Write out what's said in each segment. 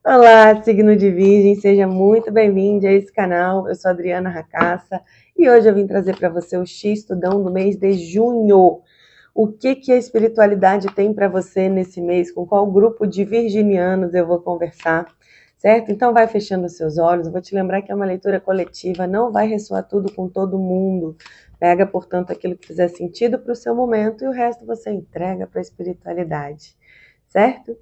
Olá, signo de Virgem, seja muito bem-vindo a esse canal. Eu sou Adriana Racassa e hoje eu vim trazer para você o X-Tudão do mês de junho. O que a espiritualidade tem para você nesse mês? Com qual grupo de virginianos eu vou conversar? Certo? Então vai fechando os seus olhos. Eu vou te lembrar que é uma leitura coletiva, não vai ressoar tudo com todo mundo. Pega, portanto, aquilo que fizer sentido para o seu momento e o resto você entrega para a espiritualidade. Certo?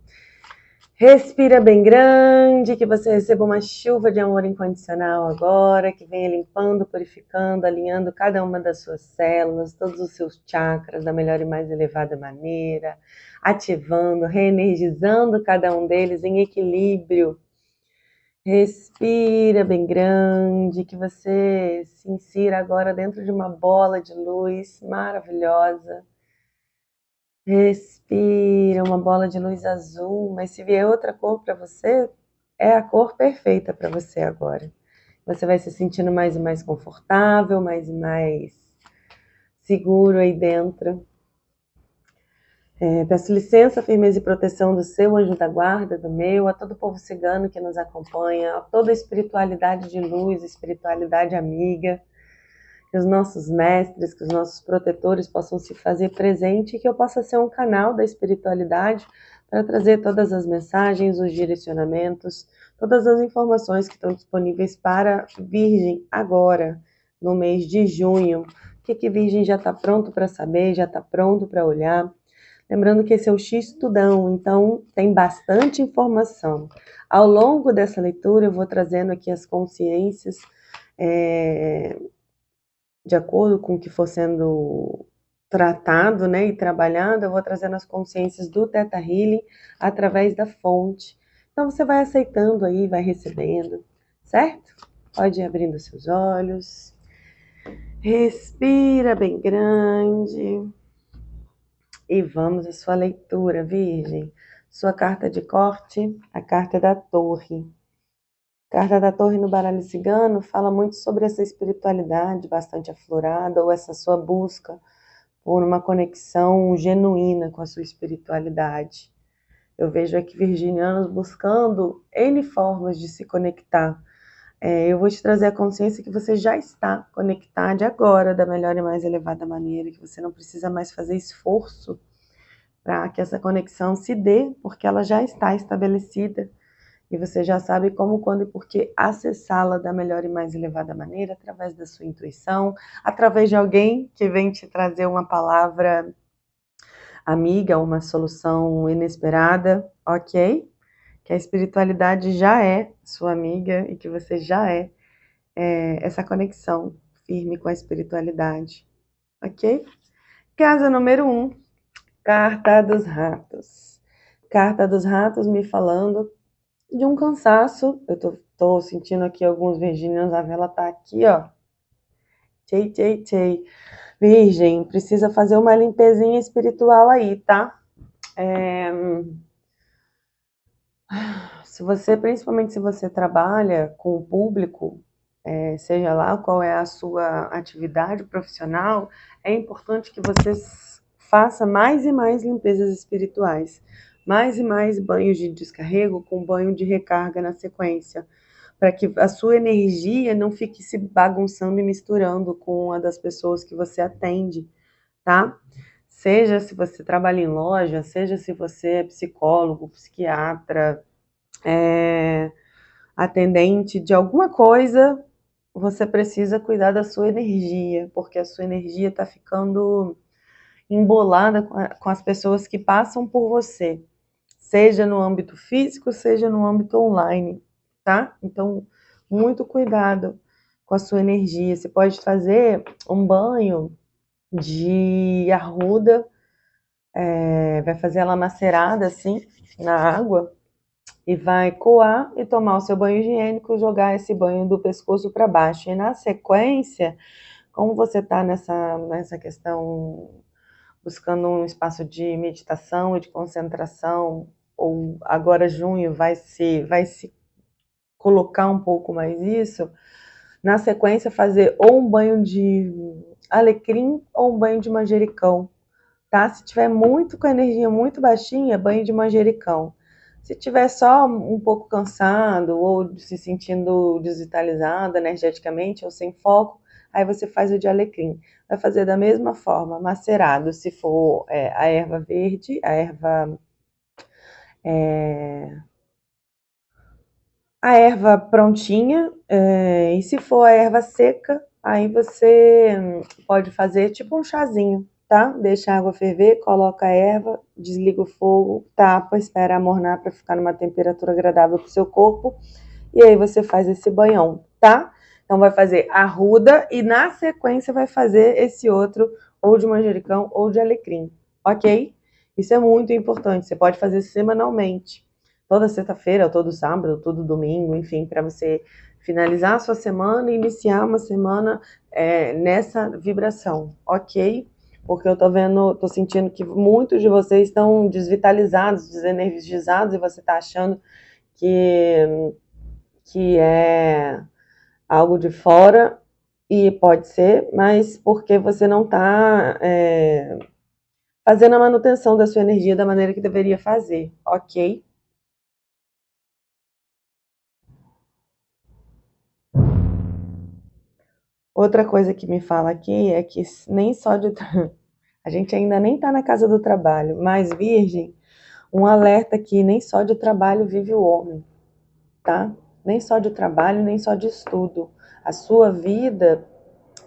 Respira bem grande, que você receba uma chuva de amor incondicional agora, que venha limpando, purificando, alinhando cada uma das suas células, todos os seus chakras da melhor e mais elevada maneira, ativando, reenergizando cada um deles em equilíbrio. Respira bem grande, que você se insira agora dentro de uma bola de luz maravilhosa. Respira uma bola de luz azul, mas se vier outra cor para você, é a cor perfeita para você agora. Você vai se sentindo mais e mais confortável, mais e mais seguro aí dentro. Peço licença, firmeza e proteção do seu anjo da guarda, do meu, a todo o povo cigano que nos acompanha, a toda a espiritualidade de luz, espiritualidade amiga, que os nossos mestres, que os nossos protetores possam se fazer presente e que eu possa ser um canal da espiritualidade para trazer todas as mensagens, os direcionamentos, todas as informações que estão disponíveis para Virgem agora, no mês de junho. O que Virgem já está pronto para saber, já está pronto para olhar. Lembrando que esse é o X-Tudão, então tem bastante informação. Ao longo dessa leitura eu vou trazendo aqui as consciências, de acordo com o que for sendo tratado, né, e trabalhado, eu vou trazendo as consciências do Theta Healing através da fonte. Então você vai aceitando aí, vai recebendo, certo? Pode ir abrindo seus olhos. Respira bem grande. E vamos à sua leitura, Virgem. Sua carta de corte, a carta da Torre. A carta da Torre no baralho cigano fala muito sobre essa espiritualidade bastante aflorada, ou essa sua busca por uma conexão genuína com a sua espiritualidade. Eu vejo aqui virginianos buscando N formas de se conectar. Eu vou te trazer a consciência que você já está conectada agora da melhor e mais elevada maneira, que você não precisa mais fazer esforço para que essa conexão se dê, porque ela já está estabelecida. E você já sabe como, quando e por que acessá-la da melhor e mais elevada maneira, através da sua intuição, através de alguém que vem te trazer uma palavra amiga, uma solução inesperada, ok? Que a espiritualidade já é sua amiga e que você já é essa conexão firme com a espiritualidade, ok? Casa número 1, Carta dos Ratos. Carta dos Ratos me falando de um cansaço. Eu tô sentindo aqui alguns virginianos, a vela tá aqui, ó. Tchei, tchei, tchei. Virgem, precisa fazer uma limpezinha espiritual aí, tá? Principalmente se você trabalha com o público, seja lá qual é a sua atividade profissional, é importante que você faça mais e mais limpezas espirituais, mais e mais banhos de descarrego com banho de recarga na sequência, para que a sua energia não fique se bagunçando e misturando com a das pessoas que você atende, tá? Seja se você trabalha em loja, seja se você é psicólogo, psiquiatra, atendente de alguma coisa, você precisa cuidar da sua energia, porque a sua energia está ficando embolada com as pessoas que passam por você, seja no âmbito físico, seja no âmbito online, tá? Então, muito cuidado com a sua energia. Você pode fazer um banho de arruda, vai fazer ela macerada assim na água e vai coar e tomar o seu banho higiênico, jogar esse banho do pescoço para baixo. E na sequência, como você está nessa questão buscando um espaço de meditação e de concentração, ou agora junho vai se colocar um pouco mais isso, na sequência fazer ou um banho de alecrim ou um banho de manjericão, tá? Se tiver muito com a energia muito baixinha, banho de manjericão. Se tiver só um pouco cansado ou se sentindo desvitalizado energeticamente ou sem foco, aí você faz o de alecrim. Vai fazer da mesma forma, macerado, se for a erva verde, a erva prontinha, e se for a erva seca, aí você pode fazer tipo um chazinho, tá? Deixa a água ferver, coloca a erva, desliga o fogo, tapa, espera amornar para ficar numa temperatura agradável para o seu corpo, e aí você faz esse banhão, tá? Então vai fazer a ruda e na sequência vai fazer esse outro, ou de manjericão ou de alecrim, ok? Isso é muito importante, você pode fazer semanalmente toda sexta-feira, ou todo sábado, ou todo domingo, enfim, para você finalizar a sua semana e iniciar uma semana nessa vibração, ok? Porque eu tô sentindo que muitos de vocês estão desvitalizados, desenergizados, e você tá achando que é algo de fora, e pode ser, mas porque você não está fazendo a manutenção da sua energia da maneira que deveria fazer, ok? Outra coisa que me fala aqui é que nem só de. A gente ainda nem está na casa do trabalho, mas, Virgem, um alerta que nem só de trabalho vive o homem, tá? Nem só de trabalho, nem só de estudo. A sua vida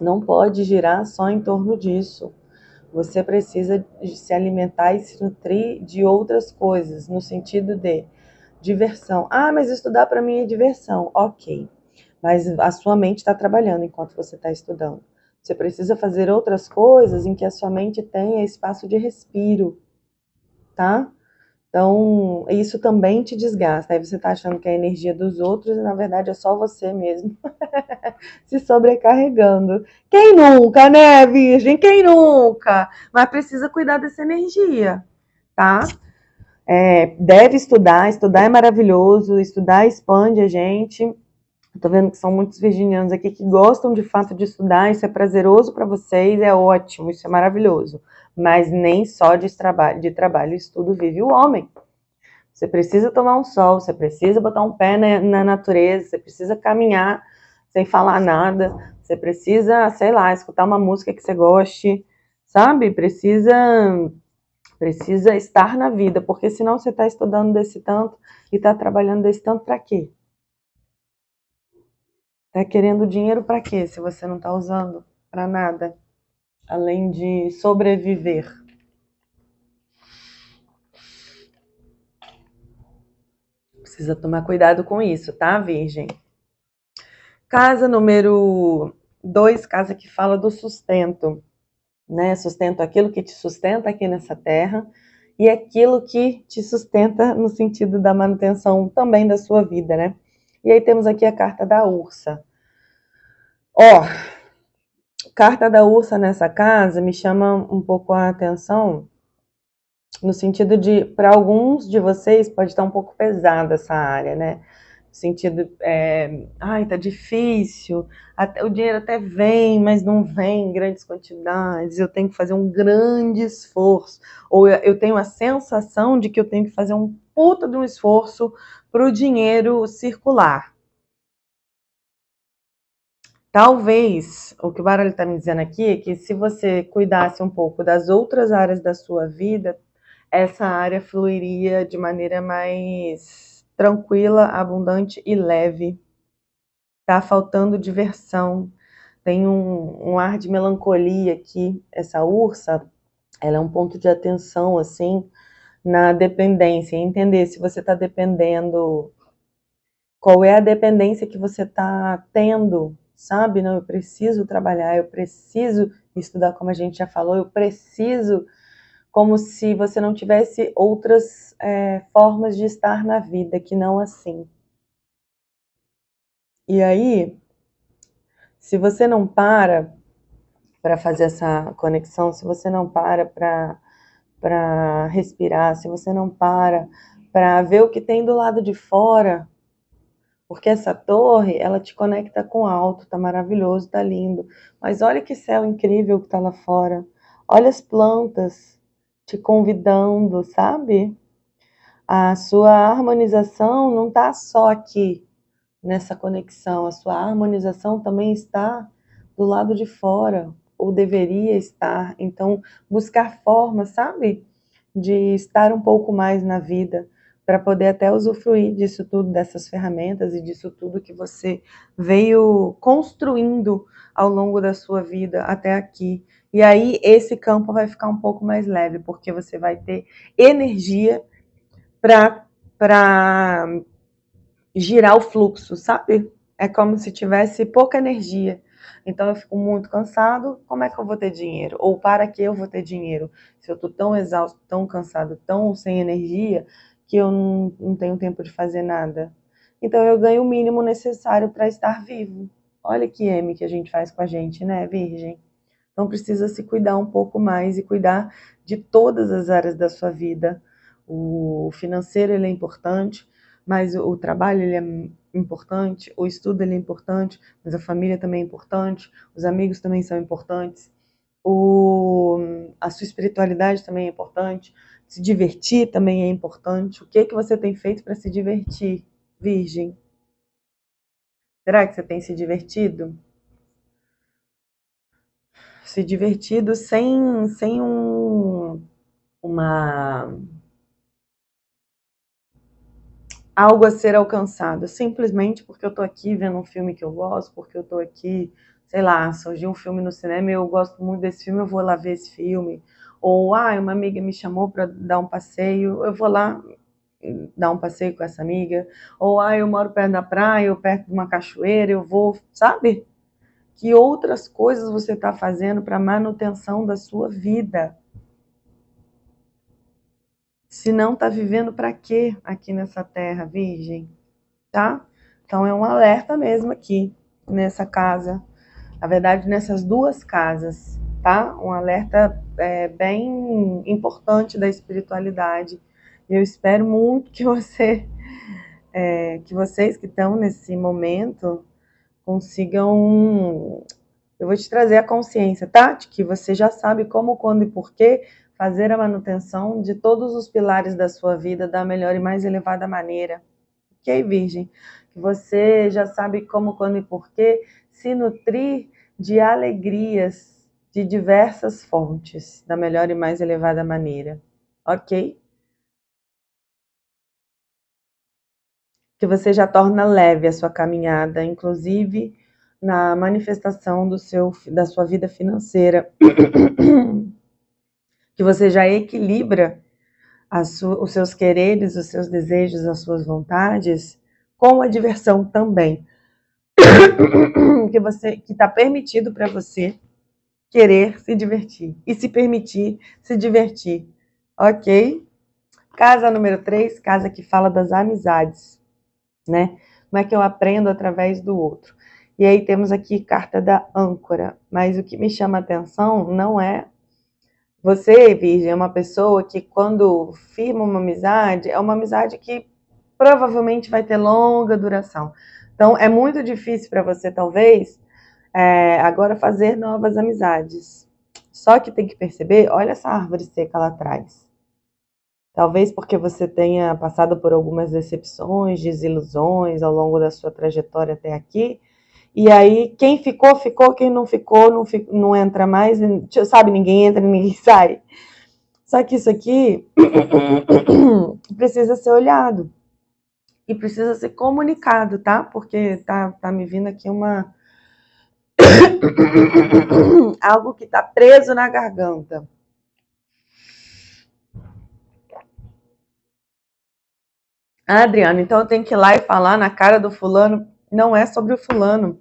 não pode girar só em torno disso. Você precisa se alimentar e se nutrir de outras coisas, no sentido de diversão. Ah, mas estudar para mim é diversão. Ok. Mas a sua mente está trabalhando enquanto você está estudando. Você precisa fazer outras coisas em que a sua mente tenha espaço de respiro, tá? Então, isso também te desgasta. Aí você está achando que é a energia dos outros e, na verdade, é só você mesmo se sobrecarregando. Quem nunca, né, Virgem? Quem nunca? Mas precisa cuidar dessa energia, tá? Deve estudar, estudar é maravilhoso, estudar expande a gente. Eu tô vendo que são muitos virginianos aqui que gostam de fato de estudar, isso é prazeroso para vocês, é ótimo, isso é maravilhoso. Mas nem só de trabalho e estudo vive o homem. Você precisa tomar um sol, você precisa botar um pé na natureza, você precisa caminhar sem falar nada, você precisa, sei lá, escutar uma música que você goste, sabe? Precisa estar na vida, porque senão você está estudando desse tanto e está trabalhando desse tanto para quê? Tá querendo dinheiro para quê, se você não tá usando para nada, além de sobreviver? Precisa tomar cuidado com isso, tá, Virgem? Casa número 2, casa que fala do sustento, né? Sustento, aquilo que te sustenta aqui nessa terra e aquilo que te sustenta no sentido da manutenção também da sua vida, né? E aí temos aqui a carta da Ursa. Ó, carta da Ursa nessa casa me chama um pouco a atenção, no sentido de, para alguns de vocês, pode estar um pouco pesada essa área, né? No sentido, ai, tá difícil, o dinheiro até vem, mas não vem em grandes quantidades, eu tenho que fazer um grande esforço, ou eu tenho a sensação de que eu tenho que fazer um puta de um esforço para o dinheiro circular. Talvez, o que o baralho está me dizendo aqui é que se você cuidasse um pouco das outras áreas da sua vida, essa área fluiria de maneira mais tranquila, abundante e leve. Tá faltando diversão, tem um ar de melancolia aqui. Essa ursa, ela é um ponto de atenção, assim, na dependência, entender se você está dependendo, qual é a dependência que você está tendo, sabe? Não, eu preciso trabalhar, eu preciso estudar, como a gente já falou, eu preciso, como se você não tivesse outras formas de estar na vida, que não assim. E aí, se você não para fazer essa conexão, se você não para respirar, se você não para ver o que tem do lado de fora, porque essa torre, ela te conecta com o alto, tá maravilhoso, tá lindo, mas olha que céu incrível que tá lá fora, olha as plantas te convidando, sabe? A sua harmonização não está só aqui, nessa conexão. A sua harmonização também está do lado de fora, ou deveria estar. Então, buscar formas, sabe? De estar um pouco mais na vida, para poder até usufruir disso tudo, dessas ferramentas e disso tudo que você veio construindo ao longo da sua vida até aqui. E aí esse campo vai ficar um pouco mais leve, porque você vai ter energia para girar o fluxo, sabe? É como se tivesse pouca energia. Então eu fico muito cansado, como é que eu vou ter dinheiro? Ou para que eu vou ter dinheiro? Se eu estou tão exausto, tão cansado, tão sem energia, que eu não tenho tempo de fazer nada. Então eu ganho o mínimo necessário para estar vivo. Olha que M que a gente faz com a gente, né, Virgem? Então precisa se cuidar um pouco mais e cuidar de todas as áreas da sua vida. O financeiro ele é importante, mas o trabalho ele é importante, o estudo ele é importante, mas a família também é importante, os amigos também são importantes, a sua espiritualidade também é importante, se divertir também é importante. O que você tem feito para se divertir, Virgem? Será que você tem se divertido? Se divertido sem uma algo a ser alcançado, simplesmente porque eu tô aqui vendo um filme que eu gosto, porque eu tô aqui, sei lá, surgiu um filme no cinema e eu gosto muito desse filme, eu vou lá ver esse filme. Ou, uma amiga me chamou para dar um passeio, eu vou lá dar um passeio com essa amiga. Ou, eu moro perto da praia, ou perto de uma cachoeira, eu vou, sabe? Que outras coisas você está fazendo para manutenção da sua vida? Se não está vivendo para quê aqui nessa terra, Virgem? Tá? Então é um alerta mesmo aqui nessa casa. Na verdade, nessas duas casas, tá? Um alerta bem importante da espiritualidade. Eu espero muito que que vocês que estão nesse momento consigam. Eu vou te trazer a consciência, tá? De que você já sabe como, quando e por que fazer a manutenção de todos os pilares da sua vida da melhor e mais elevada maneira. Ok, Virgem? Você já sabe como, quando e por que se nutrir de alegrias de diversas fontes da melhor e mais elevada maneira. Ok? Que você já torna leve a sua caminhada, inclusive na manifestação da sua vida financeira. Que você já equilibra os seus quereres, os seus desejos, as suas vontades com a diversão também. Que está permitido para você querer se divertir e se permitir se divertir, ok? Casa número 3, casa que fala das amizades, né? Como é que eu aprendo através do outro? E aí temos aqui carta da âncora, mas o que me chama a atenção não é você, Virgem, é uma pessoa que quando firma uma amizade, é uma amizade que provavelmente vai ter longa duração. Então é muito difícil para você, talvez, agora fazer novas amizades. Só que tem que perceber, olha essa árvore seca lá atrás. Talvez porque você tenha passado por algumas decepções, desilusões ao longo da sua trajetória até aqui. E aí, quem ficou, ficou, quem não ficou, não entra mais. Sabe, ninguém entra, ninguém sai. Só que isso aqui precisa ser olhado. E precisa ser comunicado, tá? Porque tá me vindo aqui algo que tá preso na garganta. Adriana, então eu tenho que ir lá e falar na cara do fulano. Não é sobre o fulano.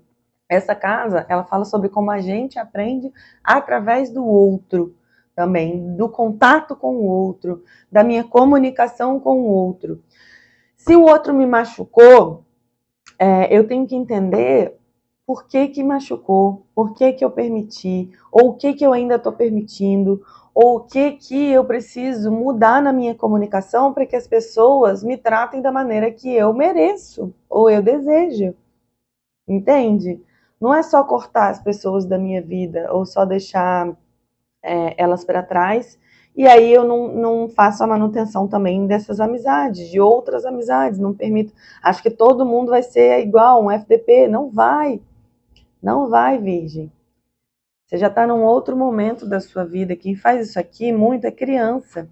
Essa casa, ela fala sobre como a gente aprende através do outro também, do contato com o outro, da minha comunicação com o outro. Se o outro me machucou, eu tenho que entender por que machucou, por que eu permiti, ou o que eu ainda estou permitindo, ou o que eu preciso mudar na minha comunicação para que as pessoas me tratem da maneira que eu mereço, ou eu desejo. Entende? Não é só cortar as pessoas da minha vida, ou só deixar elas para trás E aí eu não faço a manutenção também dessas amizades, de outras amizades, não permito. Acho que todo mundo vai ser igual, um FDP. Não vai. Não vai, Virgem. Você já está num outro momento da sua vida. Quem faz isso aqui muito é criança.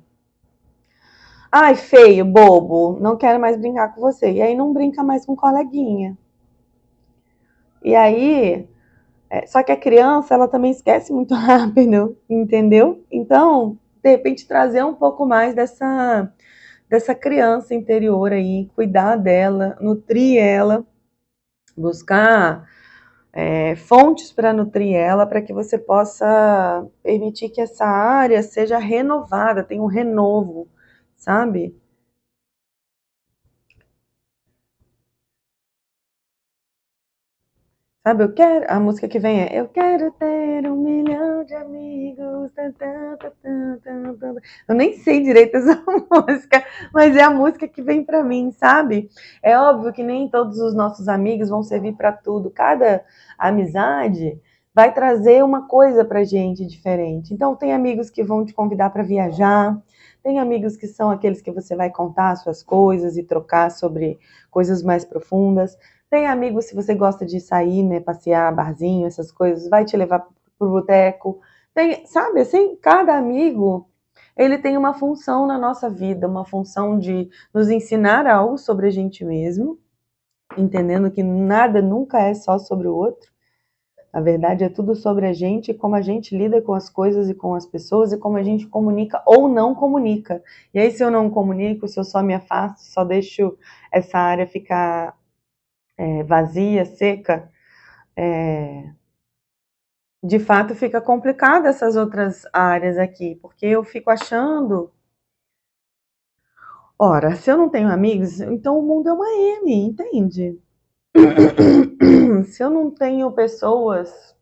Ai, feio, bobo, não quero mais brincar com você. E aí não brinca mais com coleguinha. E aí, só que a criança, ela também esquece muito rápido, entendeu? Então, de repente, trazer um pouco mais dessa criança interior aí, cuidar dela, nutrir ela, buscar fontes para nutrir ela, para que você possa permitir que essa área seja renovada, tenha um renovo, sabe? Sabe, eu quero. A música que vem é Eu quero ter 1 milhão de amigos. Tan, tan, tan, tan, tan, tan. Eu nem sei direito essa música, mas é a música que vem pra mim, sabe? É óbvio que nem todos os nossos amigos vão servir pra tudo. Cada amizade vai trazer uma coisa pra gente diferente. Então, tem amigos que vão te convidar para viajar. Tem amigos que são aqueles que você vai contar suas coisas e trocar sobre coisas mais profundas. Tem amigos, se você gosta de sair, né, passear, barzinho, essas coisas, vai te levar pro boteco. Tem, sabe, assim, cada amigo, ele tem uma função na nossa vida, uma função de nos ensinar algo sobre a gente mesmo, entendendo que nada nunca é só sobre o outro. Na verdade, é tudo sobre a gente, como a gente lida com as coisas e com as pessoas e como a gente comunica ou não comunica. E aí, se eu não comunico, se eu só me afasto, só deixo essa área ficar vazia, seca, de fato fica complicado essas outras áreas aqui, porque eu fico achando, ora, se eu não tenho amigos, então o mundo é uma M, entende? Se eu não tenho pessoas,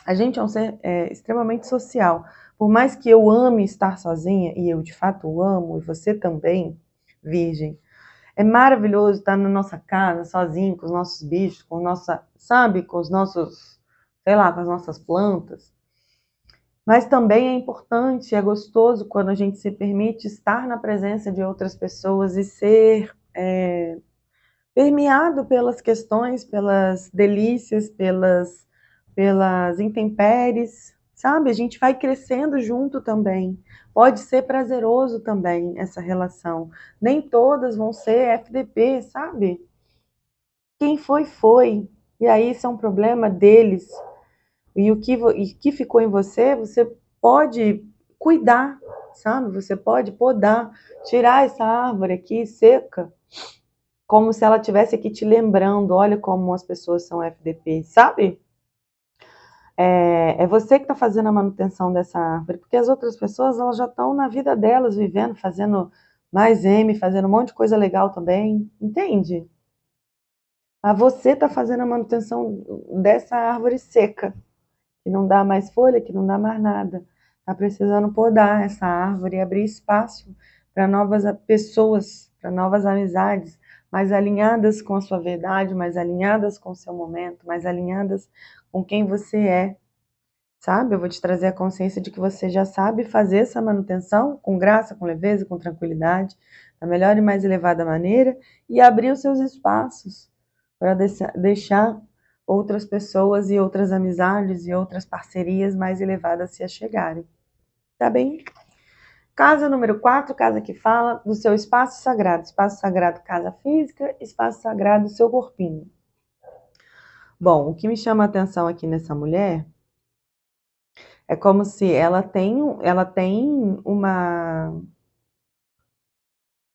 a gente é um ser extremamente social. Por mais que eu ame estar sozinha, e eu de fato amo, e você também, Virgem, é maravilhoso estar na nossa casa, sozinho, com os nossos bichos, com nossa, sabe, com os nossos, sei lá, com as nossas plantas. Mas também é importante, é gostoso quando a gente se permite estar na presença de outras pessoas e ser permeado pelas questões, pelas delícias, pelas intempéries, sabe? A gente vai crescendo junto também. Pode ser prazeroso também essa relação. Nem todas vão ser FDP, sabe? Quem foi, foi. E aí isso é um problema deles. E o que ficou em você, você pode cuidar, sabe? Você pode podar, tirar essa árvore aqui seca, como se ela tivesse aqui te lembrando, olha como as pessoas são FDP, sabe? É você que está fazendo a manutenção dessa árvore, porque as outras pessoas elas já estão na vida delas, vivendo, fazendo mais M, fazendo um monte de coisa legal também, entende? Mas você está fazendo a manutenção dessa árvore seca, que não dá mais folha, que não dá mais nada. Está precisando podar essa árvore e abrir espaço para novas pessoas, para novas amizades, mais alinhadas com a sua verdade, mais alinhadas com o seu momento, mais alinhadas com quem você é. Sabe? Eu vou te trazer a consciência de que você já sabe fazer essa manutenção com graça, com leveza, com tranquilidade, da melhor e mais elevada maneira, e abrir os seus espaços para deixar outras pessoas e outras amizades e outras parcerias mais elevadas se achegarem. Tá bem? Casa número 4, casa que fala do seu espaço sagrado. Espaço sagrado, casa física, espaço sagrado, seu corpinho. Bom, o que me chama a atenção aqui nessa mulher é como se ela tem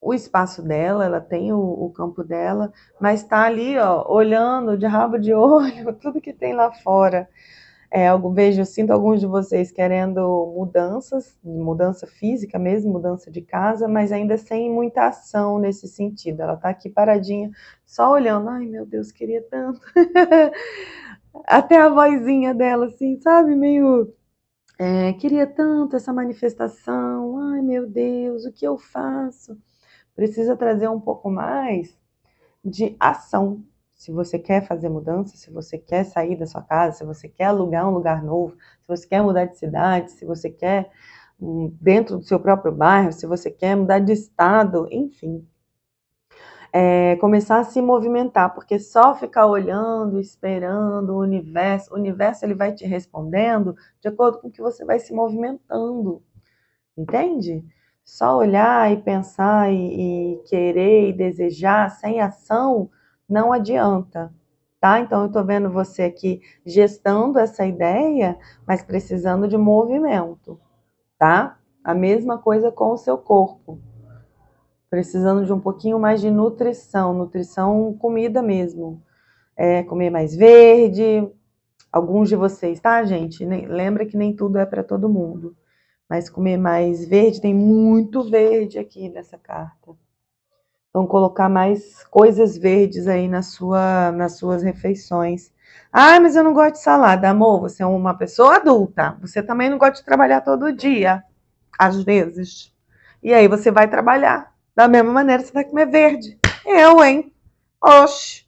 o espaço dela, ela tem o campo dela, mas está ali, ó, olhando de rabo de olho tudo que tem lá fora. Sinto alguns de vocês querendo mudanças, mudança física mesmo, mudança de casa, mas ainda sem muita ação nesse sentido. Ela está aqui paradinha, só olhando. Ai, meu Deus, queria tanto. Até a vozinha dela, assim, sabe, meio queria tanto essa manifestação, ai meu Deus, o que eu faço? Precisa trazer um pouco mais de ação. Se você quer fazer mudança, se você quer sair da sua casa, se você quer alugar um lugar novo, se você quer mudar de cidade, se você quer dentro do seu próprio bairro, se você quer mudar de estado, enfim. Começar a se movimentar, porque só ficar olhando, esperando o universo ele vai te respondendo de acordo com o que você vai se movimentando, entende? Só olhar e pensar e querer e desejar sem ação não adianta, tá? Então eu tô vendo você aqui gestando essa ideia, mas precisando de movimento, tá? A mesma coisa com o seu corpo. Precisando de um pouquinho mais de nutrição, comida mesmo. Comer mais verde. Alguns de vocês, tá, gente? Lembra que nem tudo é para todo mundo. Mas comer mais verde, tem muito verde aqui nessa carta. Então, colocar mais coisas verdes aí nas suas refeições. Ah, mas eu não gosto de salada. Amor, você é uma pessoa adulta. Você também não gosta de trabalhar todo dia, às vezes. E aí você vai trabalhar. Da mesma maneira, você vai comer verde. Eu, hein? Oxe.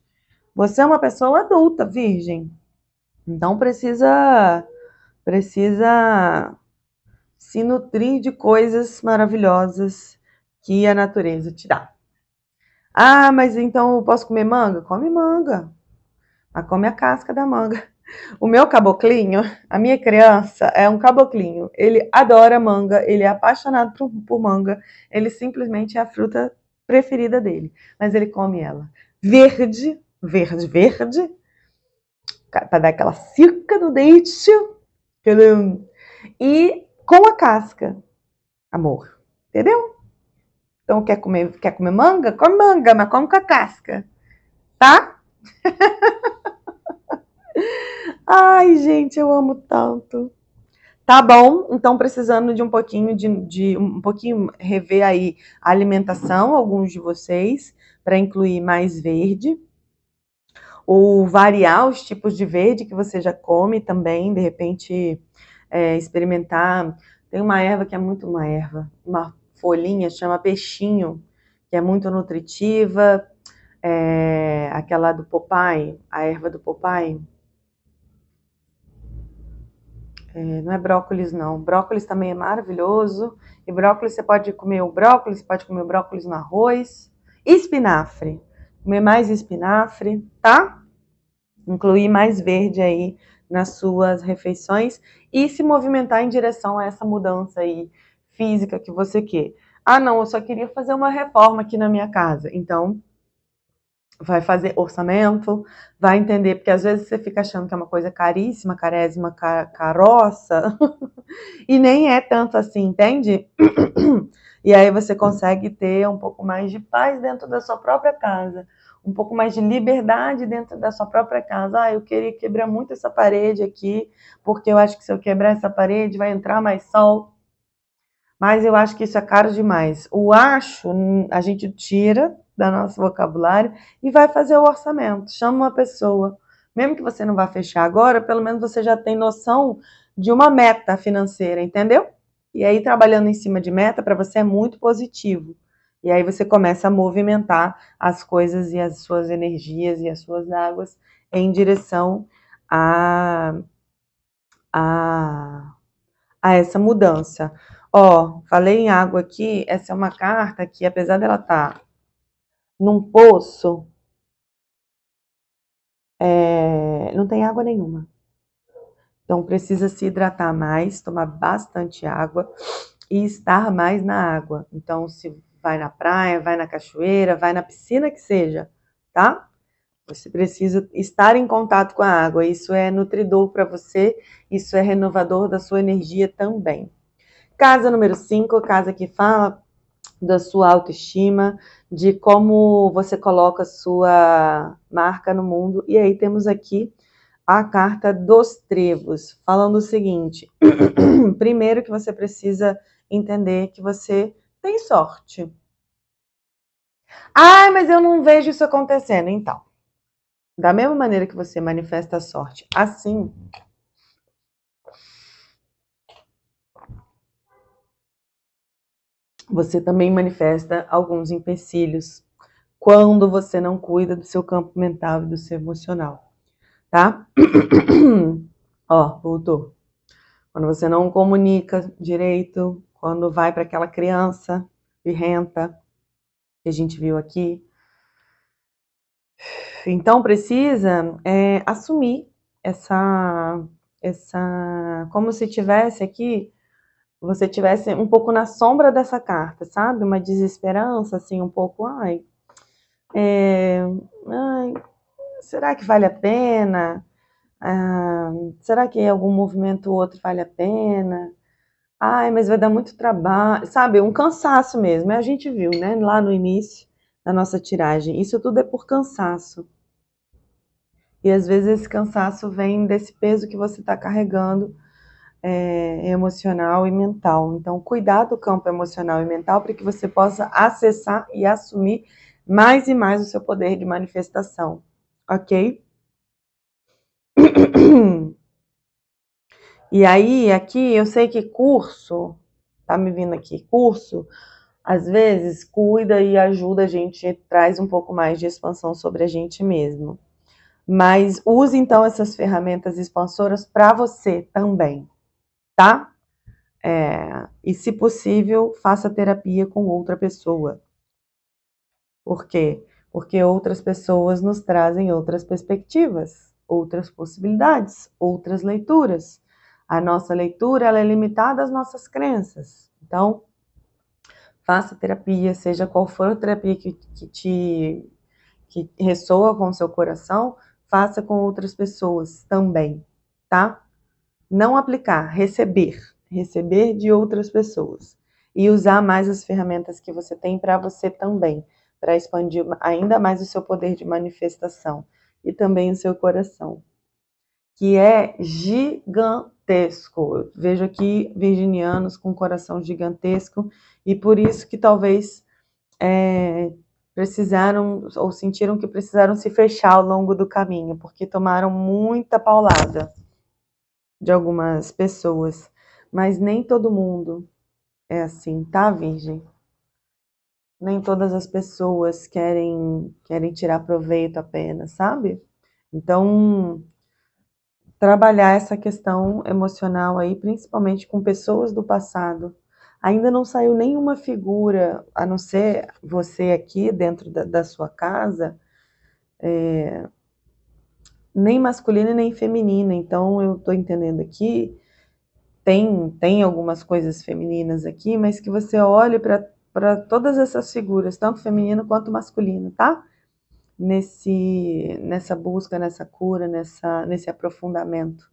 Você é uma pessoa adulta, virgem. Então precisa se nutrir de coisas maravilhosas que a natureza te dá. Ah, mas então eu posso comer manga? Come manga. Mas come a casca da manga. O meu caboclinho, a minha criança, é um caboclinho. Ele adora manga, ele é apaixonado por manga. Ele simplesmente é a fruta preferida dele. Mas ele come ela verde, verde, verde, para dar aquela cica no dente. E com a casca, amor. Entendeu? Então quer comer manga? Come manga, mas come com a casca. Tá? Ai, gente, eu amo tanto. Tá bom, então precisando de um pouquinho de um pouquinho rever aí a alimentação, alguns de vocês, para incluir mais verde, ou variar os tipos de verde que você já come também, de repente experimentar. Tem uma erva que é muito uma folhinha, chama peixinho, que é muito nutritiva, aquela do Popeye, a erva do Popeye. Não é brócolis, não. Brócolis também é maravilhoso. E brócolis, você pode comer o brócolis no arroz. Espinafre. Comer mais espinafre, tá? Incluir mais verde aí nas suas refeições e se movimentar em direção a essa mudança aí física que você quer. Ah, não, eu só queria fazer uma reforma aqui na minha casa. Então, vai fazer orçamento, vai entender, porque às vezes você fica achando que é uma coisa caríssima, carésima, caroça, e nem é tanto assim, entende? E aí você consegue ter um pouco mais de paz dentro da sua própria casa, um pouco mais de liberdade dentro da sua própria casa. Ah, eu queria quebrar muito essa parede aqui, porque eu acho que se eu quebrar essa parede vai entrar mais sol. Mas eu acho que isso é caro demais. O acho, a gente tira do nosso vocabulário e vai fazer o orçamento. Chama uma pessoa. Mesmo que você não vá fechar agora, pelo menos você já tem noção de uma meta financeira, entendeu? E aí, trabalhando em cima de meta, para você é muito positivo. E aí você começa a movimentar as coisas e as suas energias e as suas águas em direção a essa mudança. Ó, falei em água aqui, essa é uma carta que, apesar dela estar num poço, não tem água nenhuma. Então precisa se hidratar mais, tomar bastante água e estar mais na água. Então, se vai na praia, vai na cachoeira, vai na piscina que seja, tá? Você precisa estar em contato com a água. Isso é nutridor para você, isso é renovador da sua energia também. Casa número 5, casa que fala da sua autoestima, de como você coloca a sua marca no mundo. E aí temos aqui a carta dos trevos, falando o seguinte: primeiro que você precisa entender que você tem sorte. Ah, mas eu não vejo isso acontecendo. Então, da mesma maneira que você manifesta a sorte, assim você também manifesta alguns empecilhos quando você não cuida do seu campo mental e do seu emocional, tá? Ó, voltou. quando você não comunica direito, quando vai para aquela criança birrenta que a gente viu aqui. Então precisa assumir como se tivesse aqui, você tivesse um pouco na sombra dessa carta, sabe? Uma desesperança, assim, um pouco, ai, será que vale a pena? Será que algum movimento ou outro vale a pena? Ai, mas vai dar muito trabalho, sabe? Um cansaço mesmo. A gente viu, né? Lá no início da nossa tiragem. Isso tudo é por cansaço. E às vezes esse cansaço vem desse peso que você está carregando, emocional e mental. Então, cuidar do campo emocional e mental para que você possa acessar e assumir mais e mais o seu poder de manifestação. Ok? E aí, aqui, eu sei que curso, tá me vindo aqui, curso, às vezes cuida e ajuda a gente, traz um pouco mais de expansão sobre a gente mesmo. Mas use então essas ferramentas expansoras para você também, tá? E se possível, faça terapia com outra pessoa. Por quê? Porque outras pessoas nos trazem outras perspectivas, outras possibilidades, outras leituras. A nossa leitura ela é limitada às nossas crenças. Então, faça terapia, seja qual for a terapia que ressoa com o seu coração, faça com outras pessoas também, tá? Não aplicar, receber de outras pessoas e usar mais as ferramentas que você tem para você também, para expandir ainda mais o seu poder de manifestação e também o seu coração, que é gigantesco. Eu vejo aqui virginianos com coração gigantesco e por isso que talvez precisaram ou sentiram que precisaram se fechar ao longo do caminho, porque tomaram muita paulada de algumas pessoas, mas nem todo mundo é assim, tá, Virgem? Nem todas as pessoas querem tirar proveito apenas, sabe? Então, trabalhar essa questão emocional aí, principalmente com pessoas do passado. Ainda não saiu nenhuma figura, a não ser você aqui dentro da sua casa, nem masculina e nem feminina. Então, eu tô entendendo aqui, tem algumas coisas femininas aqui, mas que você olhe para todas essas figuras, tanto feminino quanto masculino, tá? Nessa busca, nessa cura, nesse aprofundamento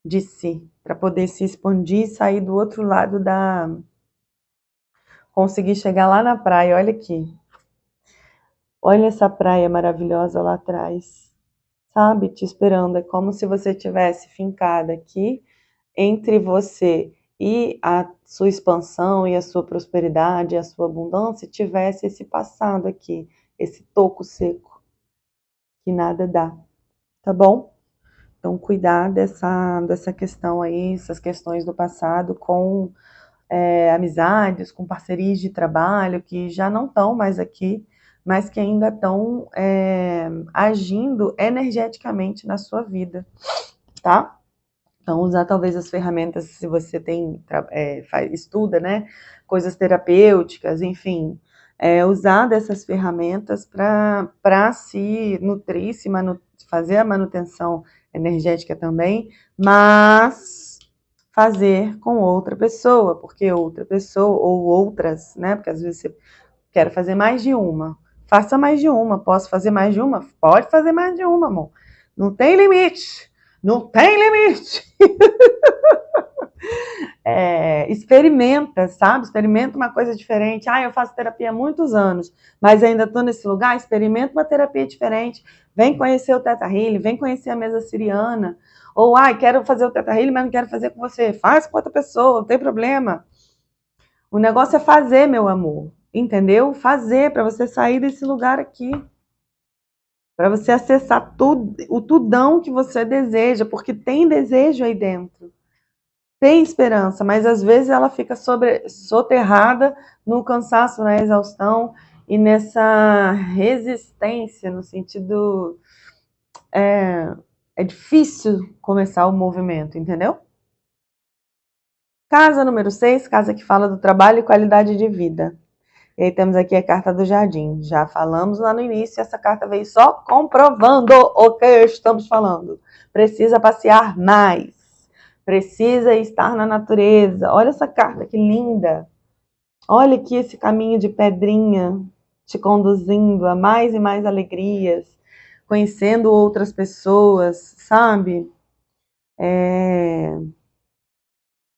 de si, para poder se expandir e sair do outro lado conseguir chegar lá na praia. Olha aqui. Olha essa praia maravilhosa lá atrás. Sabe? Te esperando. É como se você tivesse fincada aqui entre você e a sua expansão e a sua prosperidade, a sua abundância, tivesse esse passado aqui, esse toco seco, que nada dá, tá bom? Então, cuidar dessa questão aí, essas questões do passado com amizades, com parcerias de trabalho que já não estão mais aqui, mas que ainda estão agindo energeticamente na sua vida, tá? Então, usar talvez as ferramentas, se você estuda, né, coisas terapêuticas, enfim, usar dessas ferramentas para se nutrir, fazer a manutenção energética também, mas fazer com outra pessoa, porque outra pessoa, ou outras, né, porque às vezes você quer fazer mais de uma, faça mais de uma, posso fazer mais de uma? Pode fazer mais de uma, amor, não tem limite, não tem limite. Experimenta, sabe? Experimenta uma coisa diferente. Eu faço terapia há muitos anos, mas ainda estou nesse lugar. Experimenta uma terapia diferente. Vem conhecer o Theta Healing, vem conhecer a mesa siriana. Ou, quero fazer o Theta Healing, mas não quero fazer com você. Faz com outra pessoa, não tem problema. O negócio é fazer, meu amor. Entendeu? Fazer para você sair desse lugar aqui. Para você acessar tudo, o tudão que você deseja, porque tem desejo aí dentro. Tem esperança, mas às vezes ela fica soterrada no cansaço, na exaustão e nessa resistência, no sentido. É difícil começar o movimento, entendeu? Casa número 6, casa que fala do trabalho e qualidade de vida. E aí temos aqui a carta do jardim. Já falamos lá no início, essa carta veio só comprovando o que estamos falando. Precisa passear mais. Precisa estar na natureza. Olha essa carta, que linda. Olha aqui esse caminho de pedrinha te conduzindo a mais e mais alegrias, conhecendo outras pessoas, sabe?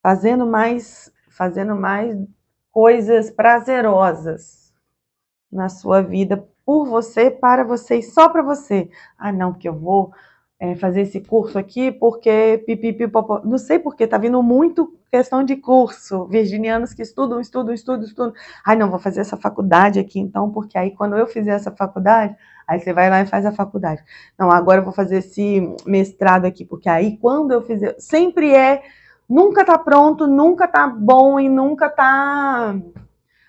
Fazendo mais coisas prazerosas na sua vida, por você, para você e só para você. Ah, não, porque eu vou fazer esse curso aqui porque pipipipopó. Não sei porque, tá vindo muito questão de curso. Virginianos que estudam. Ai, não, vou fazer essa faculdade aqui então, porque aí quando eu fizer essa faculdade, aí você vai lá e faz a faculdade. Não, agora eu vou fazer esse mestrado aqui, porque aí quando eu fizer. Sempre nunca tá pronto, nunca tá bom e nunca tá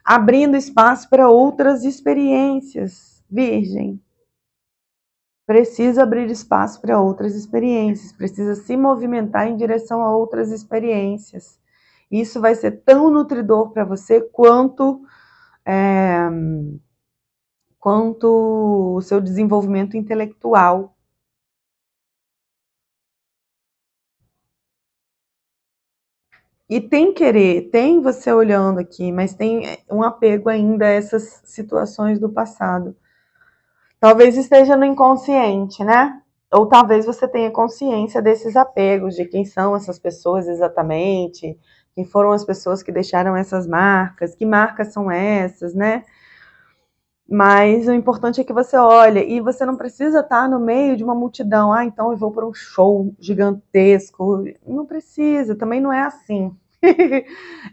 abrindo espaço para outras experiências, Virgem. Precisa abrir espaço para outras experiências, precisa se movimentar em direção a outras experiências. Isso vai ser tão nutridor para você quanto o seu desenvolvimento intelectual. E tem você olhando aqui, mas tem um apego ainda a essas situações do passado. Talvez esteja no inconsciente, né? Ou talvez você tenha consciência desses apegos, de quem são essas pessoas exatamente, quem foram as pessoas que deixaram essas marcas, que marcas são essas, né? Mas o importante é que você olhe, e você não precisa estar no meio de uma multidão. Ah, então eu vou para um show gigantesco. Não precisa, também não é assim.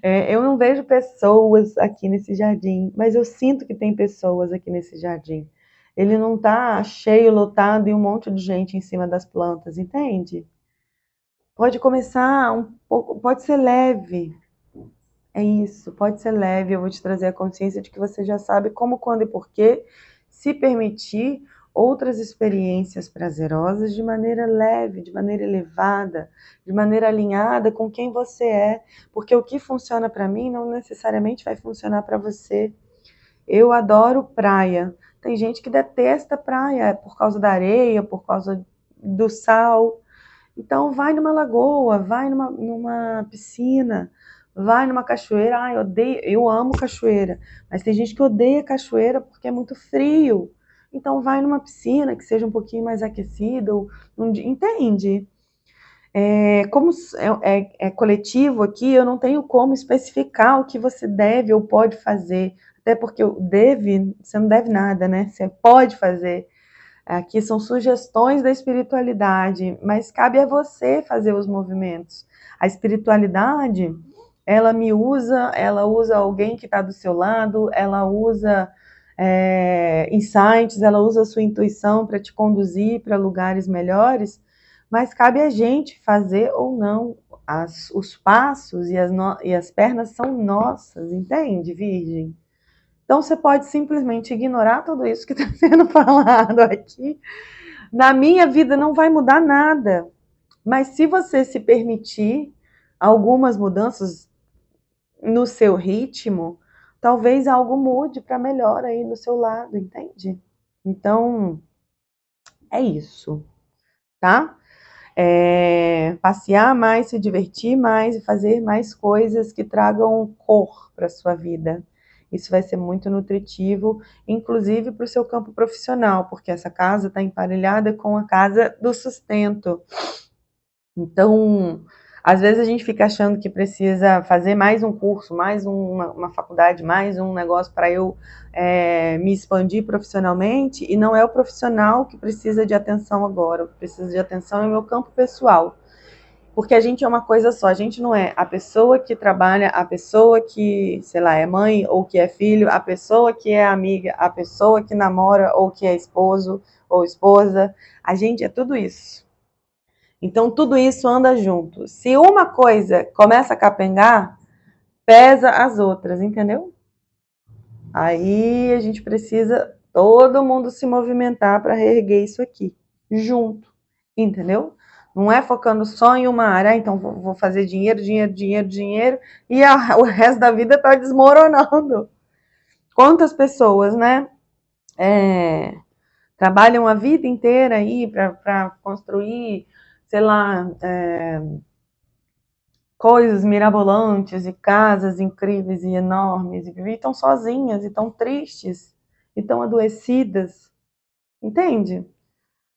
Eu não vejo pessoas aqui nesse jardim, mas eu sinto que tem pessoas aqui nesse jardim. Ele não está cheio, lotado e um monte de gente em cima das plantas, entende? Pode começar um pouco, pode ser leve. É isso, pode ser leve. Eu vou te trazer a consciência de que você já sabe como, quando e por quê se permitir outras experiências prazerosas de maneira leve, de maneira elevada, de maneira alinhada com quem você é. Porque o que funciona para mim não necessariamente vai funcionar para você. Eu adoro praia. Tem gente que detesta praia por causa da areia, por causa do sal. Então, vai numa lagoa, vai numa piscina, vai numa cachoeira. Ai, eu amo cachoeira, mas tem gente que odeia cachoeira porque é muito frio. Então, vai numa piscina que seja um pouquinho mais aquecida, entende? Como é coletivo aqui, eu não tenho como especificar o que você deve ou pode fazer, até porque você não deve nada, né? Você pode fazer. Aqui são sugestões da espiritualidade, mas cabe a você fazer os movimentos. A espiritualidade, ela usa alguém que está do seu lado, ela usa insights, ela usa a sua intuição para te conduzir para lugares melhores, mas cabe a gente fazer ou não. Os passos e as pernas são nossas, entende, Virgem? Então você pode simplesmente ignorar tudo isso que está sendo falado aqui. Na minha vida não vai mudar nada. Mas se você se permitir algumas mudanças no seu ritmo, talvez algo mude para melhor aí do seu lado, entende? Então, é isso, tá? Passear mais, se divertir mais e fazer mais coisas que tragam cor para sua vida. Isso vai ser muito nutritivo, inclusive para o seu campo profissional, porque essa casa está emparelhada com a casa do sustento. Então, às vezes a gente fica achando que precisa fazer mais um curso, mais uma faculdade, mais um negócio para eu me expandir profissionalmente, e não é o profissional que precisa de atenção agora. O que precisa de atenção é o meu campo pessoal. Porque a gente é uma coisa só, a gente não é a pessoa que trabalha, a pessoa que, sei lá, é mãe ou que é filho, a pessoa que é amiga, a pessoa que namora ou que é esposo ou esposa. A gente é tudo isso. Então, tudo isso anda junto. Se uma coisa começa a capengar, pesa as outras, entendeu? Aí a gente precisa todo mundo se movimentar para reerguer isso aqui, junto, entendeu? Não é focando só em uma área, então vou fazer dinheiro, dinheiro, dinheiro, dinheiro, e o resto da vida tá desmoronando. Quantas pessoas, né, trabalham a vida inteira aí para construir, sei lá, coisas mirabolantes e casas incríveis e enormes, e estão sozinhas, e estão tristes, e estão adoecidas, entende?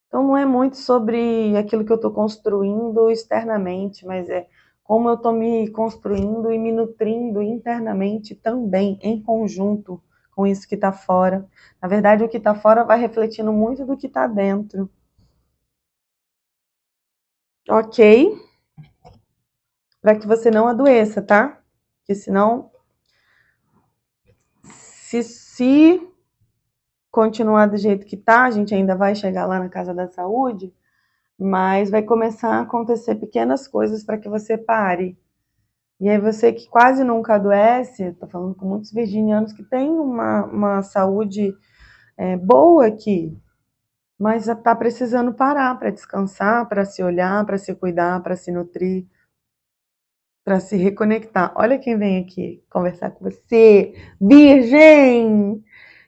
Então não é muito sobre aquilo que eu estou construindo externamente, mas é como eu estou me construindo e me nutrindo internamente também, em conjunto com isso que está fora. Na verdade, o que está fora vai refletindo muito do que está dentro. Ok? Para que você não adoeça, tá? Porque senão, se continuar do jeito que tá, a gente ainda vai chegar lá na casa da saúde, mas vai começar a acontecer pequenas coisas para que você pare. E aí você que quase nunca adoece, tô falando com muitos virginianos que têm uma saúde boa aqui, mas tá precisando parar para descansar, para se olhar, para se cuidar, para se nutrir, para se reconectar. Olha quem vem aqui conversar com você, Virgem!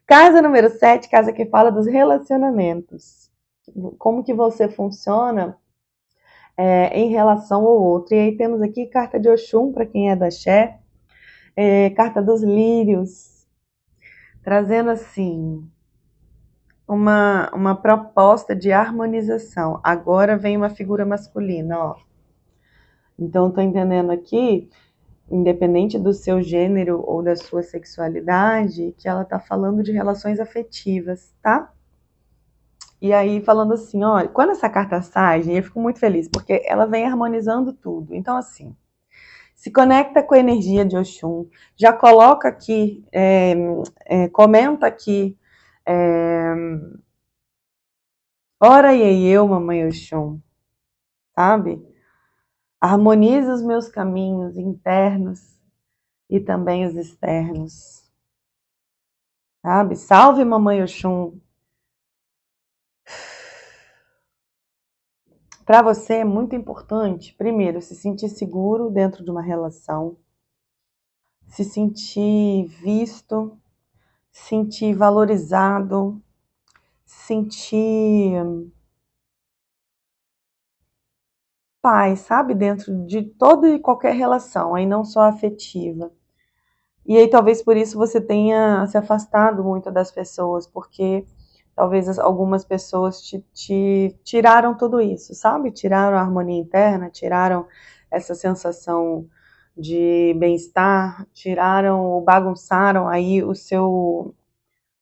Casa número 7, casa que fala dos relacionamentos. Como que você funciona em relação ao outro. E aí temos aqui carta de Oxum, para quem é da Axé, carta dos lírios, trazendo assim uma proposta de harmonização. Agora vem uma figura masculina, ó. Então, estou entendendo aqui, independente do seu gênero ou da sua sexualidade, que ela está falando de relações afetivas, tá? E aí, falando assim, olha, quando essa carta sai, eu fico muito feliz, porque ela vem harmonizando tudo. Então, assim, se conecta com a energia de Oxum, já coloca aqui, comenta aqui, ora e eu, mamãe Oxum, sabe? Harmoniza os meus caminhos internos e também os externos, sabe? Salve, mamãe Oxum. Para você é muito importante, primeiro, se sentir seguro dentro de uma relação, se sentir visto, sentir valorizado, sentir paz, sabe? Dentro de toda e qualquer relação, aí não só afetiva. E aí talvez por isso você tenha se afastado muito das pessoas, porque talvez algumas pessoas te tiraram tudo isso, sabe? Tiraram a harmonia interna, tiraram essa sensação de bem-estar, tiraram, bagunçaram aí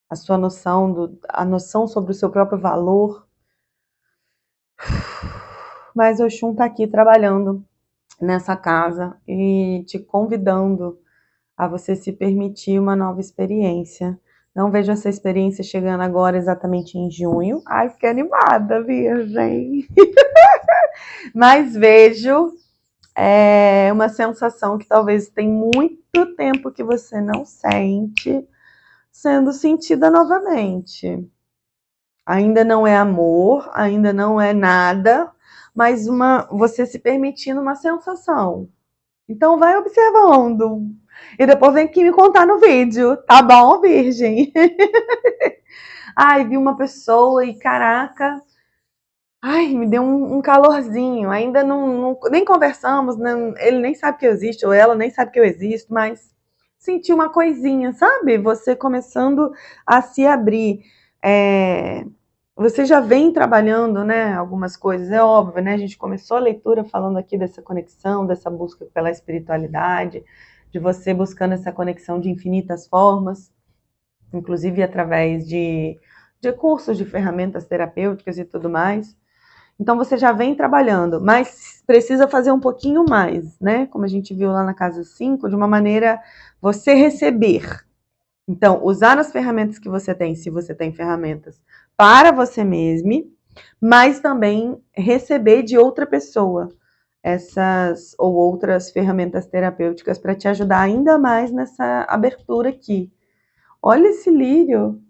a sua noção, a noção sobre o seu próprio valor. Mas o Oxum tá aqui trabalhando nessa casa e te convidando a você se permitir uma nova experiência. Não vejo essa experiência chegando agora exatamente em junho. Ai, fiquei animada, Virgem. Mas vejo uma sensação que talvez tem muito tempo que você não sente sendo sentida novamente. Ainda não é amor, ainda não é nada, mas você se permitindo uma sensação. Então vai observando. E depois vem aqui me contar no vídeo. Tá bom, Virgem? Ai, vi uma pessoa e caraca. Ai, me deu um calorzinho. Ainda nem conversamos, ele nem sabe que eu existo, ou ela nem sabe que eu existo, mas senti uma coisinha, sabe? Você começando a se abrir. Você já vem trabalhando, né, algumas coisas, é óbvio, né? A gente começou a leitura falando aqui dessa conexão, dessa busca pela espiritualidade, de você buscando essa conexão de infinitas formas, inclusive através de cursos, de ferramentas terapêuticas e tudo mais. Então você já vem trabalhando, mas precisa fazer um pouquinho mais, né? Como a gente viu lá na casa 5, de uma maneira você receber. Então, usar as ferramentas que você tem, se você tem ferramentas, para você mesmo, mas também receber de outra pessoa essas ou outras ferramentas terapêuticas para te ajudar ainda mais nessa abertura aqui. Olha esse lírio.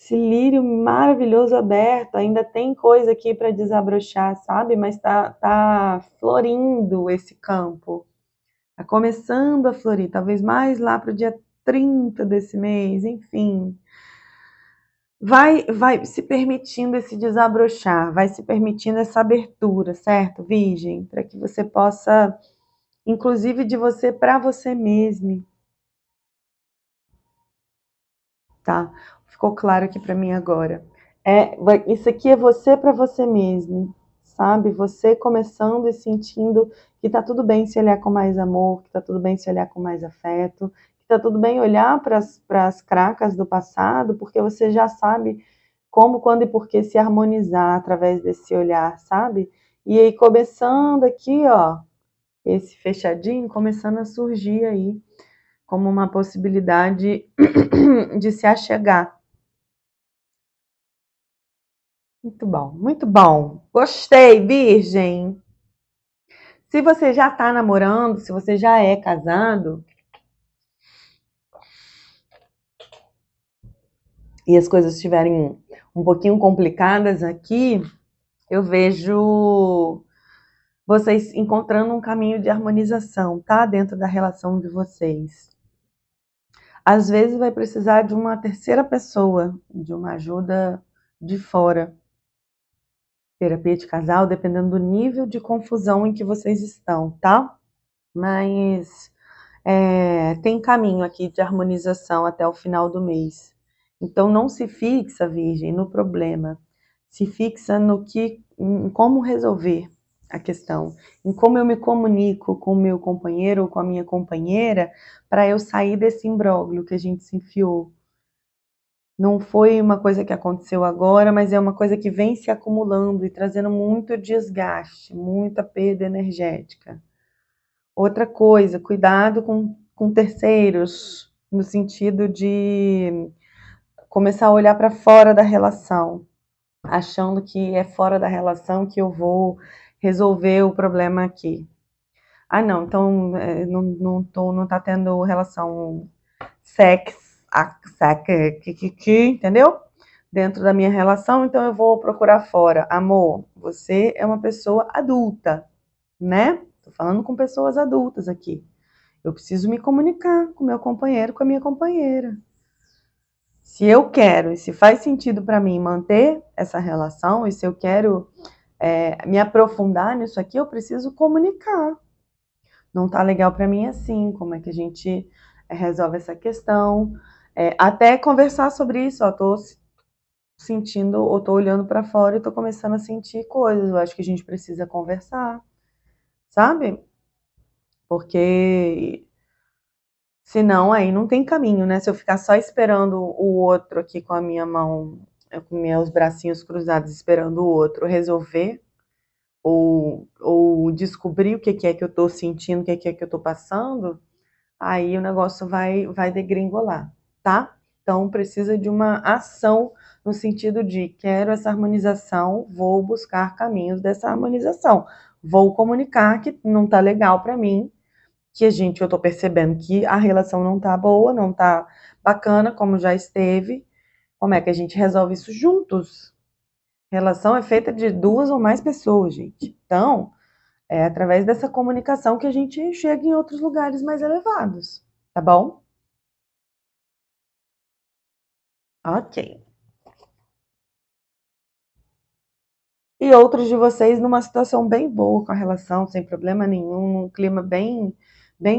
Esse lírio maravilhoso aberto, ainda tem coisa aqui para desabrochar, sabe? Mas tá florindo esse campo. Tá começando a florir, talvez mais lá para o dia 30 desse mês, enfim. Vai se permitindo esse desabrochar, vai se permitindo essa abertura, certo, Virgem? Para que você possa, inclusive de você para você mesmo, tá? Ficou claro aqui para mim agora. Isso aqui é você para você mesmo, sabe? Você começando e sentindo que tá tudo bem se olhar com mais amor, que tá tudo bem se olhar com mais afeto, que tá tudo bem olhar para as cracas do passado, porque você já sabe como, quando e por que se harmonizar através desse olhar, sabe? E aí começando aqui, ó, esse fechadinho começando a surgir aí como uma possibilidade de se achegar. Muito bom, muito bom. Gostei, Virgem. Se você já está namorando, se você já é casado e as coisas estiverem um pouquinho complicadas aqui, eu vejo vocês encontrando um caminho de harmonização, tá? Dentro da relação de vocês. Às vezes vai precisar de uma terceira pessoa, de uma ajuda de fora. Terapia de casal, dependendo do nível de confusão em que vocês estão, tá? Mas tem caminho aqui de harmonização até o final do mês. Então não se fixa, Virgem, no problema. Se fixa em como resolver a questão, em como eu me comunico com o meu companheiro ou com a minha companheira para eu sair desse imbróglio que a gente se enfiou. Não foi uma coisa que aconteceu agora, mas é uma coisa que vem se acumulando e trazendo muito desgaste, muita perda energética. Outra coisa, cuidado com terceiros, no sentido de começar a olhar para fora da relação, achando que é fora da relação que eu vou resolver o problema aqui. Ah, não, então não tá tendo relação entendeu? Dentro da minha relação, então eu vou procurar fora. Amor, você é uma pessoa adulta, né? Tô falando com pessoas adultas aqui. Eu preciso me comunicar com meu companheiro, com a minha companheira. Se eu quero e se faz sentido para mim manter essa relação, e se eu quero me aprofundar nisso aqui, eu preciso comunicar. Não tá legal para mim assim, como é que a gente resolve essa questão? Até conversar sobre isso, ó, tô sentindo, ou tô olhando para fora e tô começando a sentir coisas, eu acho que a gente precisa conversar, sabe? Porque senão aí não tem caminho, né? Se eu ficar só esperando o outro aqui com a minha mão, com meus bracinhos cruzados, esperando o outro resolver, ou descobrir o que é que eu tô sentindo, o que é que eu tô passando, aí o negócio vai degringolar, tá? Então precisa de uma ação no sentido de quero essa harmonização, vou buscar caminhos dessa harmonização, vou comunicar que não tá legal para mim, que eu tô percebendo que a relação não tá boa, não tá bacana como já esteve. Como é que a gente resolve isso juntos? Relação é feita de duas ou mais pessoas, gente. Então, é através dessa comunicação que a gente chega em outros lugares mais elevados, tá bom? Ok. E outros de vocês numa situação bem boa com a relação, sem problema nenhum, um clima bem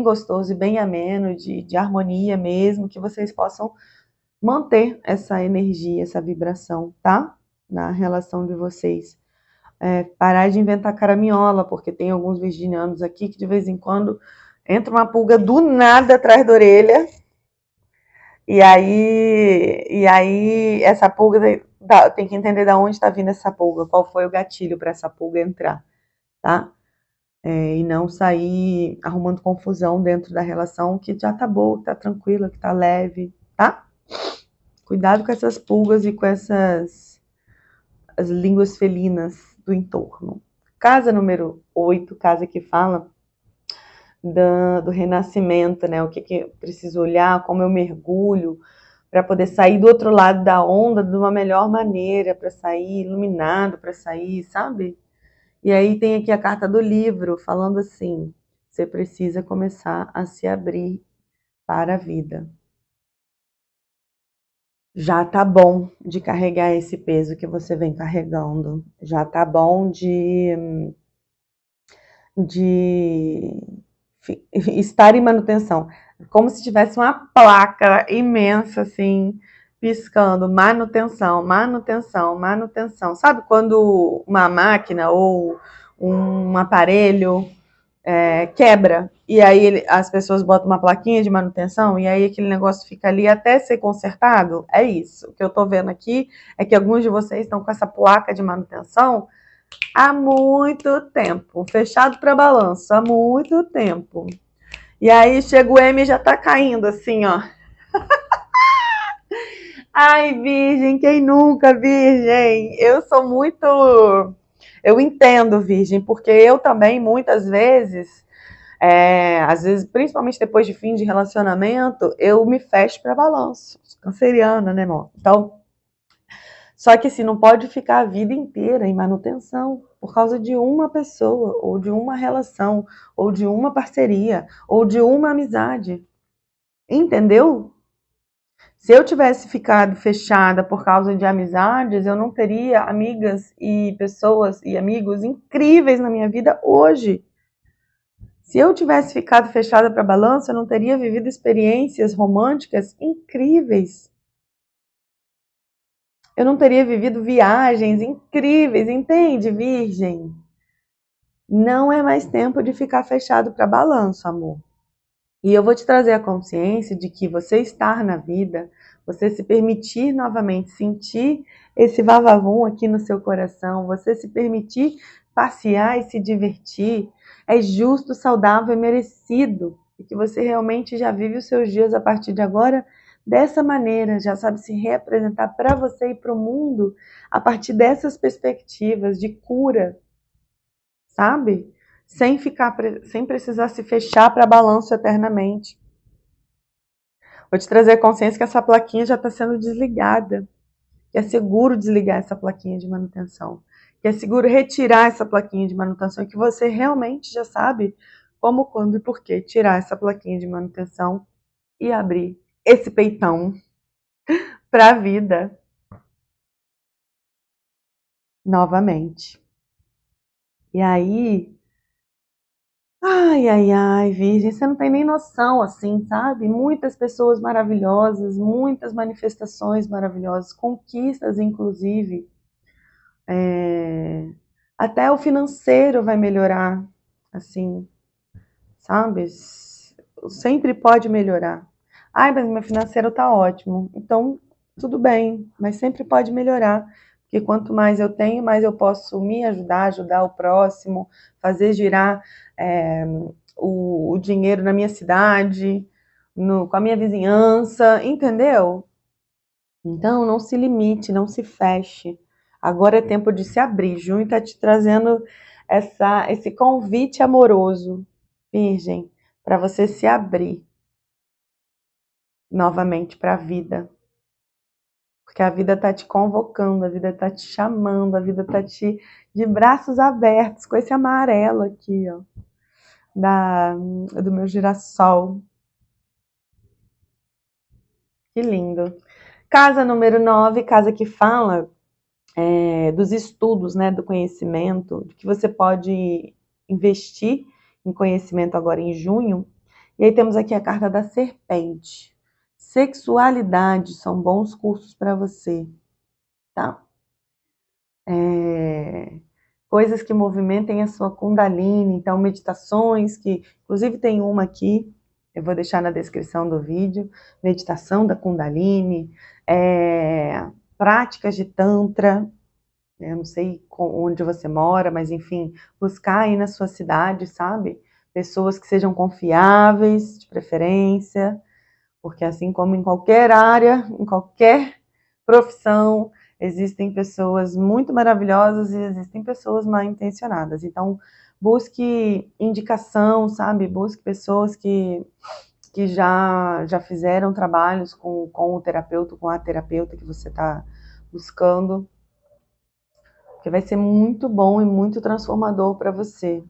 gostoso e bem ameno, de harmonia mesmo, que vocês possam manter essa energia, essa vibração, tá? Na relação de vocês. Parar de inventar caraminhola, porque tem alguns virginianos aqui que de vez em quando entra uma pulga do nada atrás da orelha, e aí essa pulga tem que entender de onde está vindo essa pulga, qual foi o gatilho para essa pulga entrar, tá? E não sair arrumando confusão dentro da relação que já tá boa, que tá tranquila, que tá leve, tá? Cuidado com essas pulgas e com as línguas felinas do entorno. Casa número 8, casa que fala do renascimento, né? O que eu preciso olhar, como eu mergulho para poder sair do outro lado da onda de uma melhor maneira, para sair iluminado, para sair, sabe? E aí tem aqui a carta do livro falando assim: você precisa começar a se abrir para a vida. Já tá bom de carregar esse peso que você vem carregando. Já tá bom de estar em manutenção. Como se tivesse uma placa imensa, assim, piscando, manutenção, manutenção, manutenção. Sabe quando uma máquina ou um aparelho quebra e aí as pessoas botam uma plaquinha de manutenção e aí aquele negócio fica ali até ser consertado? É isso. O que eu tô vendo aqui é que alguns de vocês estão com essa placa de manutenção há muito tempo, fechado para balanço, há muito tempo. E aí chega o M e já tá caindo assim, ó. Ai, virgem, quem nunca, virgem? Eu sou muito... Eu entendo, virgem, porque eu também, muitas vezes, às vezes, principalmente depois de fim de relacionamento, eu me fecho para balanço. Canceriana, né, amor? Então, só que assim, não pode ficar a vida inteira em manutenção por causa de uma pessoa, ou de uma relação, ou de uma parceria, ou de uma amizade. Entendeu? Se eu tivesse ficado fechada por causa de amizades, eu não teria amigas e pessoas e amigos incríveis na minha vida hoje. Se eu tivesse ficado fechada para balança, eu não teria vivido experiências românticas incríveis. Eu não teria vivido viagens incríveis, entende, virgem? Não é mais tempo de ficar fechado para balanço, amor. E eu vou te trazer a consciência de que você estar na vida, você se permitir novamente sentir esse vavavum aqui no seu coração, você se permitir passear e se divertir, é justo, saudável e merecido. E que você realmente já vive os seus dias a partir de agora dessa maneira, já sabe se reapresentar para você e para o mundo a partir dessas perspectivas de cura, sabe? Sem precisar se fechar para balanço eternamente. Vou te trazer a consciência que essa plaquinha já está sendo desligada. Que é seguro desligar essa plaquinha de manutenção. Que é seguro retirar essa plaquinha de manutenção. Que você realmente já sabe como, quando e por que tirar essa plaquinha de manutenção e abrir esse peitão para a vida novamente. E aí... Ai, ai, ai, virgem, você não tem nem noção, assim, sabe? Muitas pessoas maravilhosas, muitas manifestações maravilhosas, conquistas, inclusive. Até o financeiro vai melhorar, assim, sabe? Sempre pode melhorar. Ai, mas meu financeiro tá ótimo. Então, tudo bem, mas sempre pode melhorar. Porque quanto mais eu tenho, mais eu posso me ajudar, ajudar o próximo, fazer girar o dinheiro na minha cidade, com a minha vizinhança, entendeu? Então, não se limite, não se feche. Agora é tempo de se abrir. Junho está te trazendo esse convite amoroso, Virgem, para você se abrir novamente para a vida. Porque a vida está te convocando, a vida está te chamando, a vida está te de braços abertos, com esse amarelo aqui, ó, do meu girassol. Que lindo. Casa número 9, casa que fala dos estudos, né, do conhecimento, de que você pode investir em conhecimento agora em junho. E aí temos aqui a carta da serpente. Sexualidade são bons cursos para você, tá? Coisas que movimentem a sua Kundalini, então meditações, que inclusive tem uma aqui, eu vou deixar na descrição do vídeo, meditação da Kundalini, práticas de Tantra. Eu não sei onde você mora, mas enfim, buscar aí na sua cidade, sabe? Pessoas que sejam confiáveis, de preferência, porque assim como em qualquer área, em qualquer profissão, existem pessoas muito maravilhosas e existem pessoas mal intencionadas. Então, busque indicação, sabe? Busque pessoas que que já fizeram trabalhos com o terapeuta, com a terapeuta que você está buscando, que vai ser muito bom e muito transformador para você.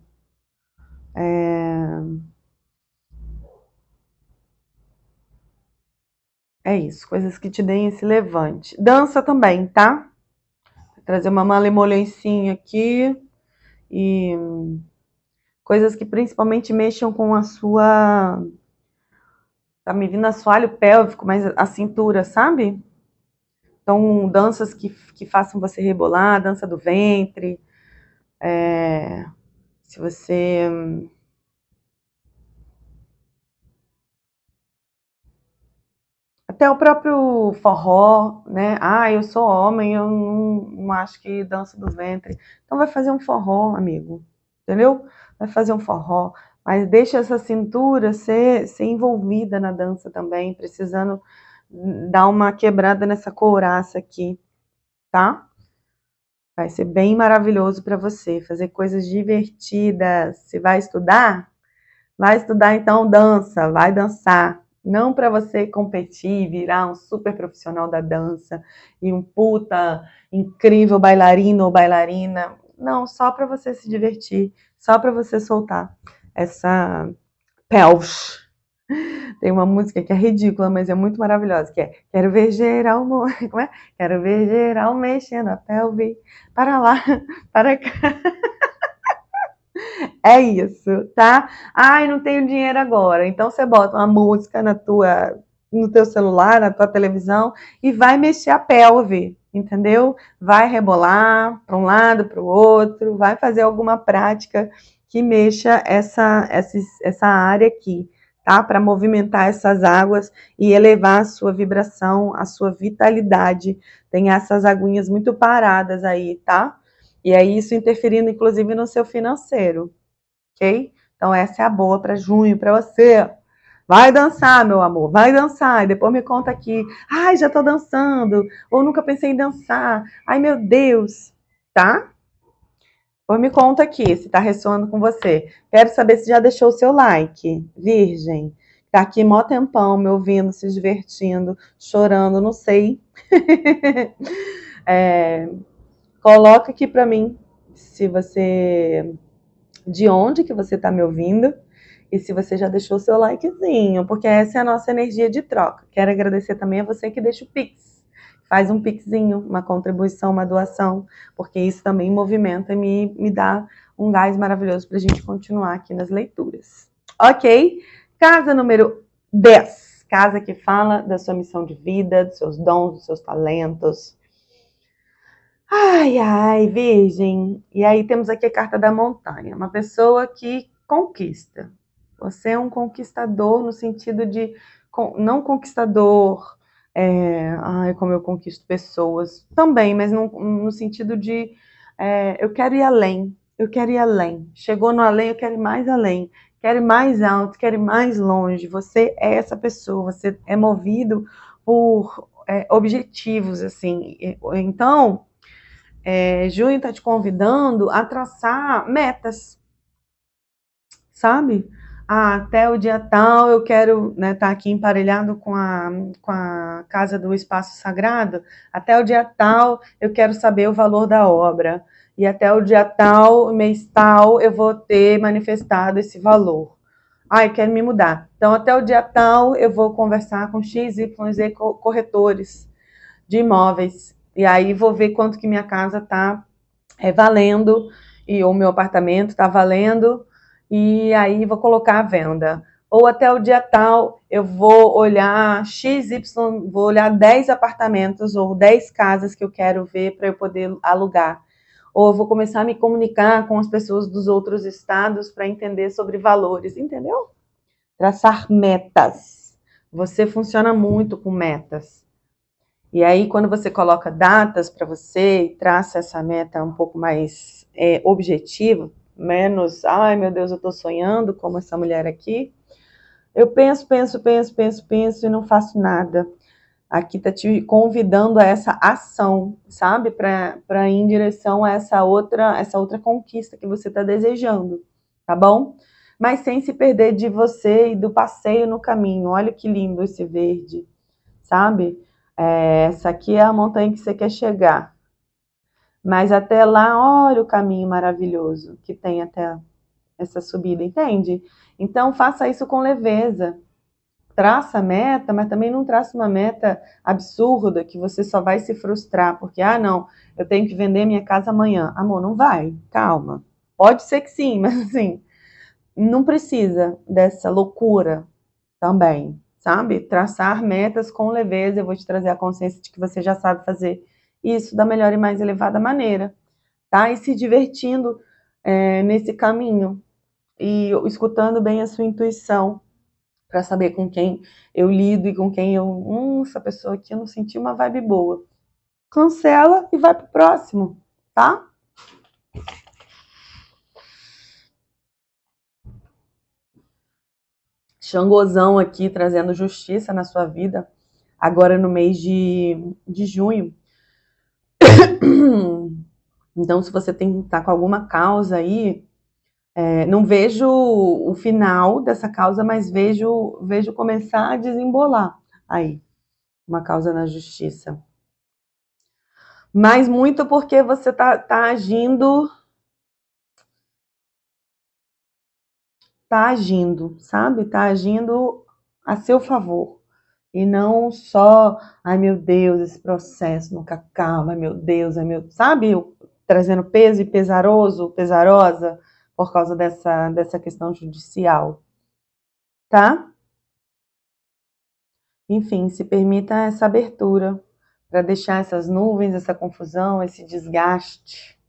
É isso, coisas que te deem esse levante. Dança também, tá? Vou trazer uma malemolência aqui e coisas que principalmente mexam com a sua... Tá me vindo assoalho pélvico, mas a cintura, sabe? Então, danças que façam você rebolar, dança do ventre. Se você... Até o próprio forró, né? Ah, eu sou homem, eu não acho que dança do ventre. Então vai fazer um forró, amigo. Entendeu? Vai fazer um forró. Mas deixa essa cintura ser envolvida na dança também, precisando dar uma quebrada nessa couraça aqui, tá? Vai ser bem maravilhoso para você, fazer coisas divertidas. Se vai estudar? Vai estudar então dança, vai dançar. Não para você competir, virar um super profissional da dança e um puta incrível bailarino ou bailarina. Não, só para você se divertir, só para você soltar essa pelvis. Tem uma música que é ridícula, mas é muito maravilhosa, que é Quero ver geral, como é? Quero ver geral mexendo a pelve para lá, para cá. É isso, tá? Ai, não tenho dinheiro agora. Então você bota uma música no teu celular, na tua televisão e vai mexer a pelve, entendeu? Vai rebolar para um lado, para o outro, vai fazer alguma prática que mexa essa área aqui, tá? Para movimentar essas águas e elevar a sua vibração, a sua vitalidade. Tem essas aguinhas muito paradas aí, tá? E aí isso interferindo, inclusive, no seu financeiro. Ok? Então essa é a boa para junho, para você. Vai dançar, meu amor, vai dançar. E depois me conta aqui. Ai, já tô dançando. Ou nunca pensei em dançar. Ai, meu Deus. Tá? Depois me conta aqui se tá ressoando com você. Quero saber se já deixou o seu like, virgem. Tá aqui mó tempão me ouvindo, se divertindo, chorando, não sei. Coloca aqui para mim se você... de onde que você está me ouvindo e se você já deixou o seu likezinho, porque essa é a nossa energia de troca. Quero agradecer também a você que deixa o Pix. Faz um Pixinho, uma contribuição, uma doação, porque isso também movimenta e me dá um gás maravilhoso para a gente continuar aqui nas leituras. Ok? Casa número 10. Casa que fala da sua missão de vida, dos seus dons, dos seus talentos. Ai, ai, virgem. E aí temos aqui a carta da montanha. Uma pessoa que conquista. Você é um conquistador no sentido de... Não conquistador... ai, como eu conquisto pessoas. Também, mas no sentido de... eu quero ir além. Eu quero ir além. Chegou no além, eu quero ir mais além. Quero ir mais alto, quero ir mais longe. Você é essa pessoa. Você é movido por objetivos, assim. Então... junho está te convidando a traçar metas, sabe? Ah, até o dia tal eu quero estar aqui emparelhado com a casa do espaço sagrado. Até o dia tal eu quero saber o valor da obra. E até o dia tal, mês tal, eu vou ter manifestado esse valor. Ah, eu quero me mudar. Então, até o dia tal, eu vou conversar com X, Y, Z corretores de imóveis. E aí vou ver quanto que minha casa está valendo, e o meu apartamento está valendo, e aí vou colocar à venda. Ou até o dia tal, eu vou olhar XY, vou olhar 10 apartamentos ou 10 casas que eu quero ver para eu poder alugar. Ou eu vou começar a me comunicar com as pessoas dos outros estados para entender sobre valores, entendeu? Traçar metas. Você funciona muito com metas. E aí, quando você coloca datas para você e traça essa meta um pouco mais objetiva, menos, ai meu Deus, eu estou sonhando como essa mulher aqui, eu penso e não faço nada. Aqui está te convidando a essa ação, sabe? Para ir em direção a essa outra conquista que você está desejando, tá bom? mas sem se perder de você e do passeio no caminho. Olha que lindo esse verde, sabe? Essa aqui é a montanha que você quer chegar. Mas até lá, olha o caminho maravilhoso que tem até essa subida, entende? Então faça isso com leveza. Traça a meta, mas também não traça uma meta absurda que você só vai se frustrar, porque, não, eu tenho que vender minha casa amanhã. Amor, não vai, calma. Pode ser que sim, mas assim, não precisa dessa loucura também, sabe? Traçar metas com leveza, eu vou te trazer a consciência de que você já sabe fazer isso da melhor e mais elevada maneira, tá? E se divertindo nesse caminho e escutando bem a sua intuição para saber com quem eu lido e com quem essa pessoa aqui eu não senti uma vibe boa. Cancela e vai pro próximo, tá? Xangozão aqui trazendo justiça na sua vida, agora no mês de junho. Então, se você tá com alguma causa aí, não vejo o final dessa causa, mas vejo começar a desembolar aí uma causa na justiça. Mas muito porque você tá agindo, sabe? Tá agindo a seu favor. E não só, ai meu Deus, esse processo nunca acaba, ai meu Deus, sabe? Trazendo peso e pesarosa, por causa dessa questão judicial, tá? Enfim, se permita essa abertura para deixar essas nuvens, essa confusão, esse desgaste.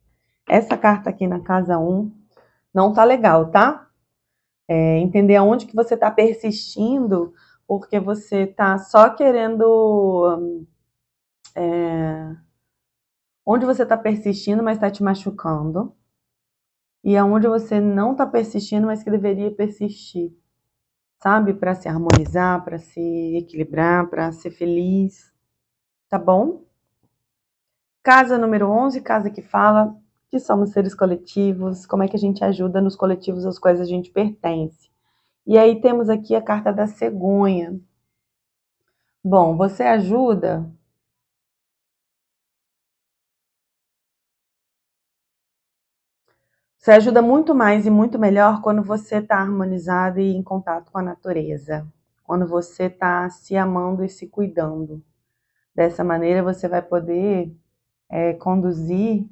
Essa carta aqui na casa 1 não tá legal, tá? Entender aonde que você tá persistindo, porque você tá só querendo... onde você tá persistindo, mas tá te machucando. E aonde você não tá persistindo, mas que deveria persistir. Sabe? Para se harmonizar, para se equilibrar, para ser feliz. Tá bom? Casa número 11, casa que fala que somos seres coletivos, como é que a gente ajuda nos coletivos aos quais a gente pertence. E aí temos aqui a carta da cegonha. Bom, você ajuda... Você ajuda muito mais e muito melhor quando você está harmonizado e em contato com a natureza. Quando você está se amando e se cuidando. Dessa maneira você vai poder conduzir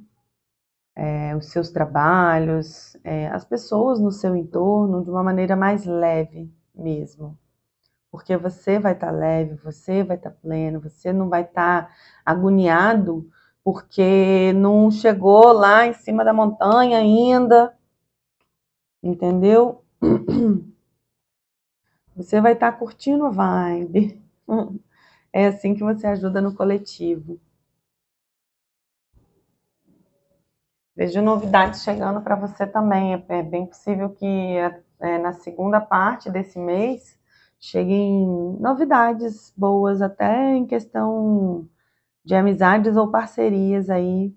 os seus trabalhos, as pessoas no seu entorno de uma maneira mais leve mesmo. Porque você vai estar leve, você vai estar pleno, você não vai estar agoniado porque não chegou lá em cima da montanha ainda, entendeu? Você vai estar curtindo a vibe. É assim que você ajuda no coletivo. Vejo novidades chegando para você também. É bem possível que na segunda parte desse mês cheguem novidades boas, até em questão de amizades ou parcerias aí.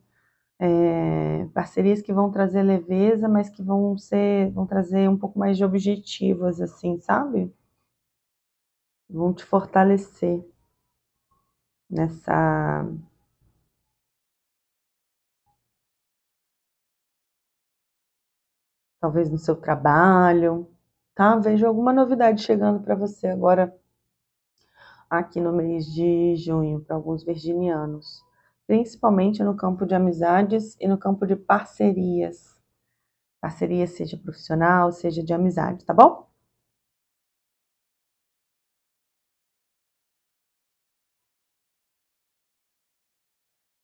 Parcerias que vão trazer leveza, mas que vão trazer um pouco mais de objetivos, assim, sabe? Vão te fortalecer nessa... talvez no seu trabalho, tá? Vejo alguma novidade chegando para você agora aqui no mês de junho, para alguns virginianos, principalmente no campo de amizades e no campo de parcerias. Parceria seja profissional, seja de amizade, tá bom?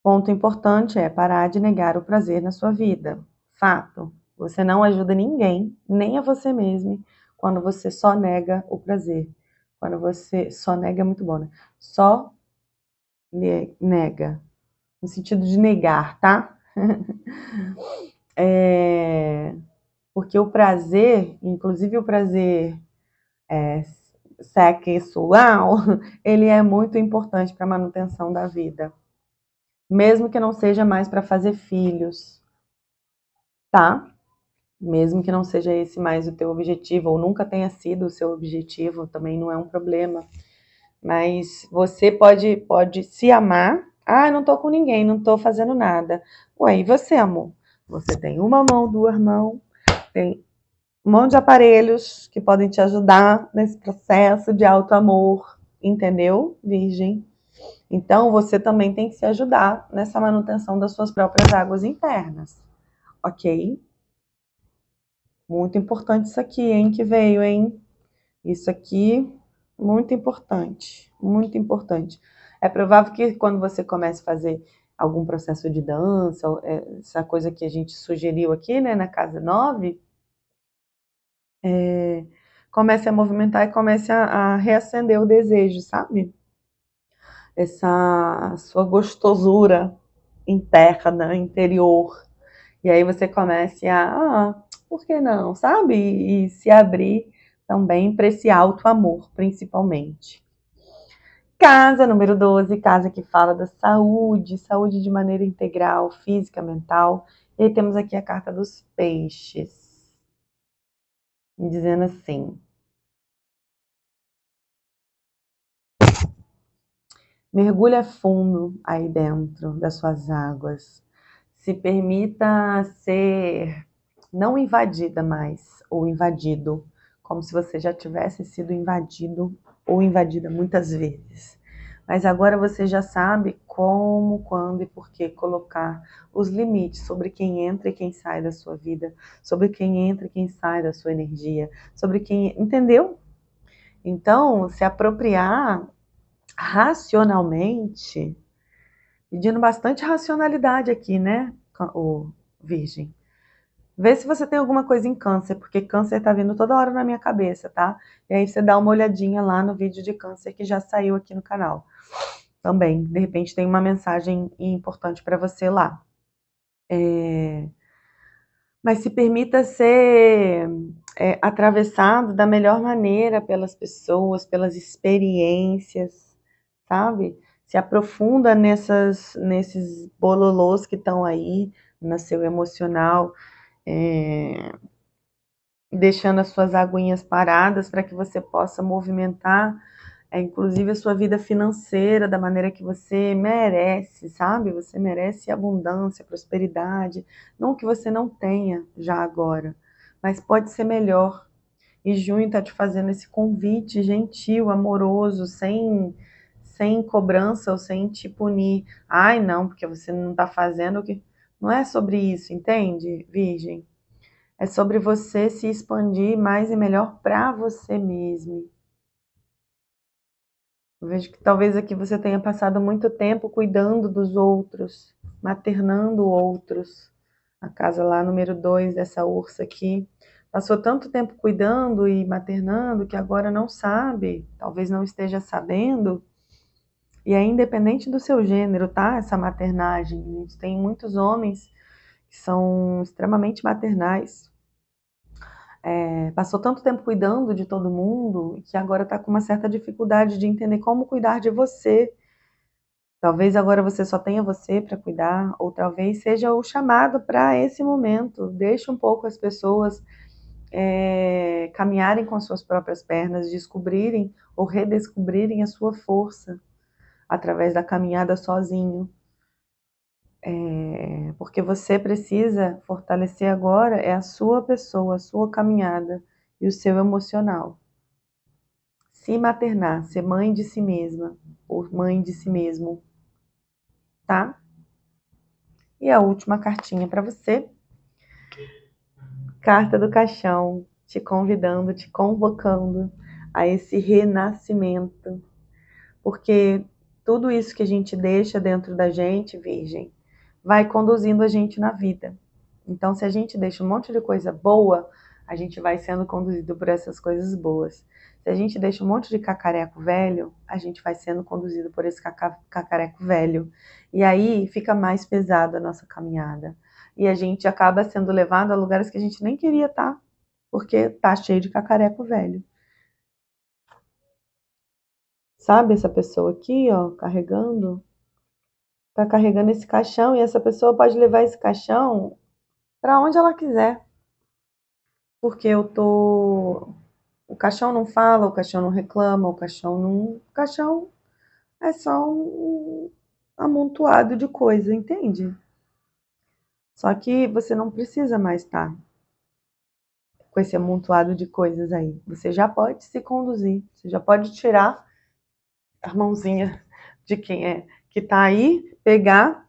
Ponto importante é parar de negar o prazer na sua vida. Fato, você não ajuda ninguém, nem a você mesmo, quando você só nega o prazer. Quando você só nega é muito bom, né? Só nega, no sentido de negar, tá? Porque o prazer, inclusive o prazer sexual, ele é muito importante para a manutenção da vida. Mesmo que não seja mais para fazer filhos, tá? Mesmo que não seja esse mais o teu objetivo, ou nunca tenha sido o seu objetivo, também não é um problema. Mas você pode se amar. Ah, não tô com ninguém, não tô fazendo nada. Ué, e você, amor? Você tem uma mão, duas mãos, tem um monte de aparelhos que podem te ajudar nesse processo de alto amor, entendeu, Virgem? Então você também tem que se ajudar nessa manutenção das suas próprias águas internas, ok? Muito importante isso aqui, hein, que veio, hein? Isso aqui, muito importante, muito importante. É provável que quando você comece a fazer algum processo de dança, essa coisa que a gente sugeriu aqui, né, na casa 9, comece a movimentar e comece a reacender o desejo, sabe? Essa sua gostosura interna, interior. E aí você comece por que não, sabe? E se abrir também para esse alto amor, principalmente. Casa número 12, casa que fala da saúde, saúde de maneira integral, física, mental. E aí temos aqui a carta dos peixes, dizendo assim: mergulha fundo aí dentro das suas águas. Se permita ser não invadida mais, ou invadido, como se você já tivesse sido invadido ou invadida muitas vezes. Mas agora você já sabe como, quando e por que colocar os limites sobre quem entra e quem sai da sua vida, sobre quem entra e quem sai da sua energia, sobre quem. Entendeu? Então, se apropriar racionalmente, pedindo bastante racionalidade aqui, né, o Virgem? Vê se você tem alguma coisa em câncer, porque câncer tá vindo toda hora na minha cabeça, tá? E aí você dá uma olhadinha lá no vídeo de câncer que já saiu aqui no canal. Também, de repente tem uma mensagem importante para você lá. Mas se permita ser atravessado da melhor maneira pelas pessoas, pelas experiências, sabe? Se aprofunda nesses bololôs que estão aí, no seu emocional, deixando as suas aguinhas paradas para que você possa movimentar, inclusive a sua vida financeira da maneira que você merece, sabe? Você merece abundância, prosperidade, não que você não tenha já agora, mas pode ser melhor. E junho está te fazendo esse convite gentil, amoroso, sem cobrança ou sem te punir. Ai, não, porque você não está fazendo o que. Não é sobre isso, entende, Virgem? É sobre você se expandir mais e melhor para você mesmo. Eu vejo que talvez aqui você tenha passado muito tempo cuidando dos outros, maternando outros. A casa lá, número 2 dessa ursa aqui. Passou tanto tempo cuidando e maternando que agora não sabe, talvez não esteja sabendo. E é independente do seu gênero, tá? Essa maternagem. A gente tem muitos homens que são extremamente maternais. Passou tanto tempo cuidando de todo mundo que agora está com uma certa dificuldade de entender como cuidar de você. Talvez agora você só tenha você para cuidar, ou talvez seja o chamado para esse momento. Deixe um pouco as pessoas caminharem com as suas próprias pernas, descobrirem ou redescobrirem a sua força através da caminhada sozinho. Porque você precisa fortalecer agora a sua pessoa, a sua caminhada e o seu emocional. Se maternar, ser mãe de si mesma, ou mãe de si mesmo, tá? E a última cartinha para você. Carta do caixão, te convidando, te convocando a esse renascimento. Porque tudo isso que a gente deixa dentro da gente, Virgem, vai conduzindo a gente na vida. Então, se a gente deixa um monte de coisa boa, a gente vai sendo conduzido por essas coisas boas. Se a gente deixa um monte de cacareco velho, a gente vai sendo conduzido por esse cacareco velho. E aí fica mais pesada a nossa caminhada. E a gente acaba sendo levado a lugares que a gente nem queria estar, porque tá cheio de cacareco velho. Sabe essa pessoa aqui, ó, carregando? Tá carregando esse caixão e essa pessoa pode levar esse caixão para onde ela quiser. porque eu tô... O caixão não fala, o caixão não reclama, o caixão não... O caixão é só um amontoado de coisa, entende? Só que você não precisa mais estar com esse amontoado de coisas aí. Você já pode se conduzir, você já pode tirar a mãozinha de quem é que tá aí, pegar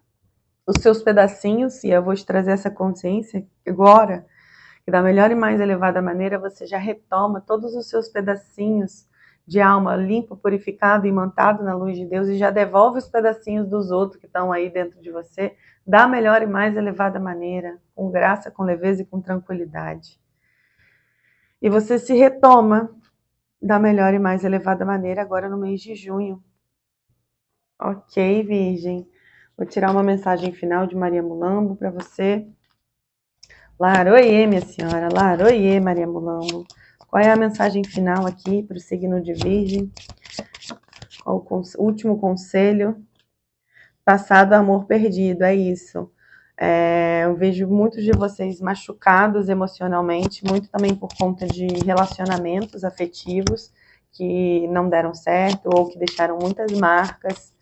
os seus pedacinhos, e eu vou te trazer essa consciência agora, que da melhor e mais elevada maneira você já retoma todos os seus pedacinhos de alma limpo, purificado, imantado na luz de Deus e já devolve os pedacinhos dos outros que estão aí dentro de você da melhor e mais elevada maneira, com graça, com leveza e com tranquilidade. E você se retoma da melhor e mais elevada maneira agora no mês de junho. Ok, Virgem. Vou tirar uma mensagem final de Maria Mulambo para você. Laroie, minha senhora. Laroie, Maria Mulambo. Qual é a mensagem final aqui para o signo de Virgem? Qual o último conselho? Passado, amor perdido. É isso. Eu vejo muitos de vocês machucados emocionalmente, muito também por conta de relacionamentos afetivos que não deram certo ou que deixaram muitas marcas,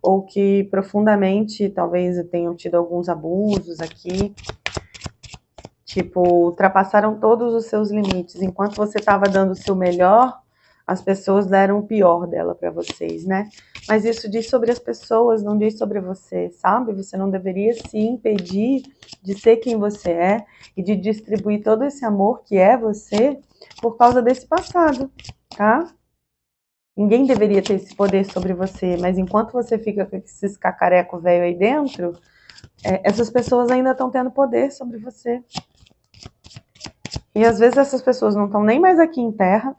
ou que profundamente talvez tenham tido alguns abusos aqui, tipo, ultrapassaram todos os seus limites. Enquanto você estava dando o seu melhor, as pessoas deram o pior dela para vocês, né? Mas isso diz sobre as pessoas, não diz sobre você, sabe? Você não deveria se impedir de ser quem você é e de distribuir todo esse amor que é você por causa desse passado, tá? Ninguém deveria ter esse poder sobre você, mas enquanto você fica com esses cacareco velho aí dentro, essas pessoas ainda estão tendo poder sobre você. E às vezes essas pessoas não estão nem mais aqui em terra,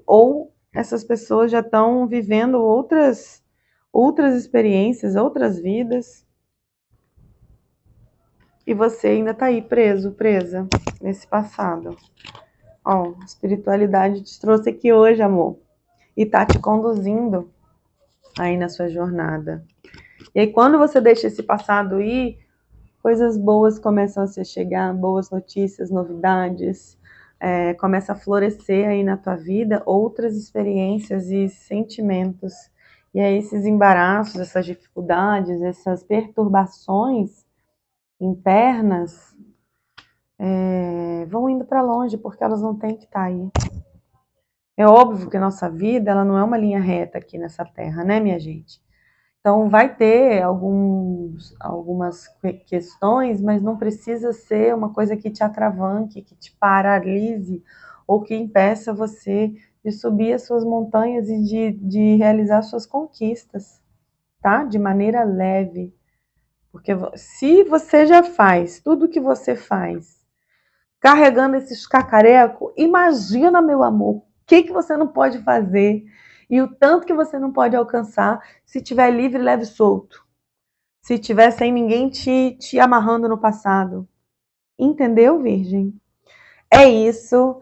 ou essas pessoas já estão vivendo outras experiências, outras vidas, e você ainda está aí preso, presa nesse passado. Ó, a espiritualidade te trouxe aqui hoje, amor, e tá te conduzindo aí na sua jornada. E aí quando você deixa esse passado ir, coisas boas começam a se chegar, boas notícias, novidades, começa a florescer aí na tua vida outras experiências e sentimentos. E aí esses embaraços, essas dificuldades, essas perturbações internas vão indo para longe, porque elas não têm que estar aí. É óbvio que a nossa vida ela não é uma linha reta aqui nessa terra, né, minha gente? Então, vai ter algumas questões, mas não precisa ser uma coisa que te atravanque, que te paralise, ou que impeça você de subir as suas montanhas e de realizar suas conquistas, tá? De maneira leve. Porque se você já faz tudo o que você faz, carregando esses cacarecos, imagina, meu amor, o que você não pode fazer e o tanto que você não pode alcançar se tiver livre, leve e solto. Se tiver sem ninguém te amarrando no passado. Entendeu, Virgem? É isso.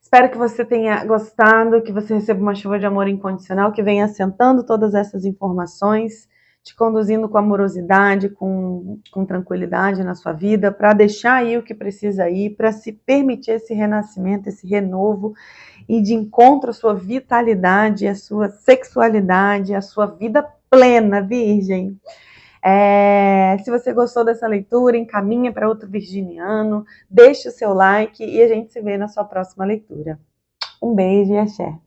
Espero que você tenha gostado, que você receba uma chuva de amor incondicional, que venha assentando todas essas informações, te conduzindo com amorosidade, com tranquilidade na sua vida, para deixar aí o que precisa ir, para se permitir esse renascimento, esse renovo, e de encontro à sua vitalidade, à sua sexualidade, à sua vida plena, Virgem. Se você gostou dessa leitura, encaminha para outro virginiano, deixe o seu like e a gente se vê na sua próxima leitura. Um beijo e axé.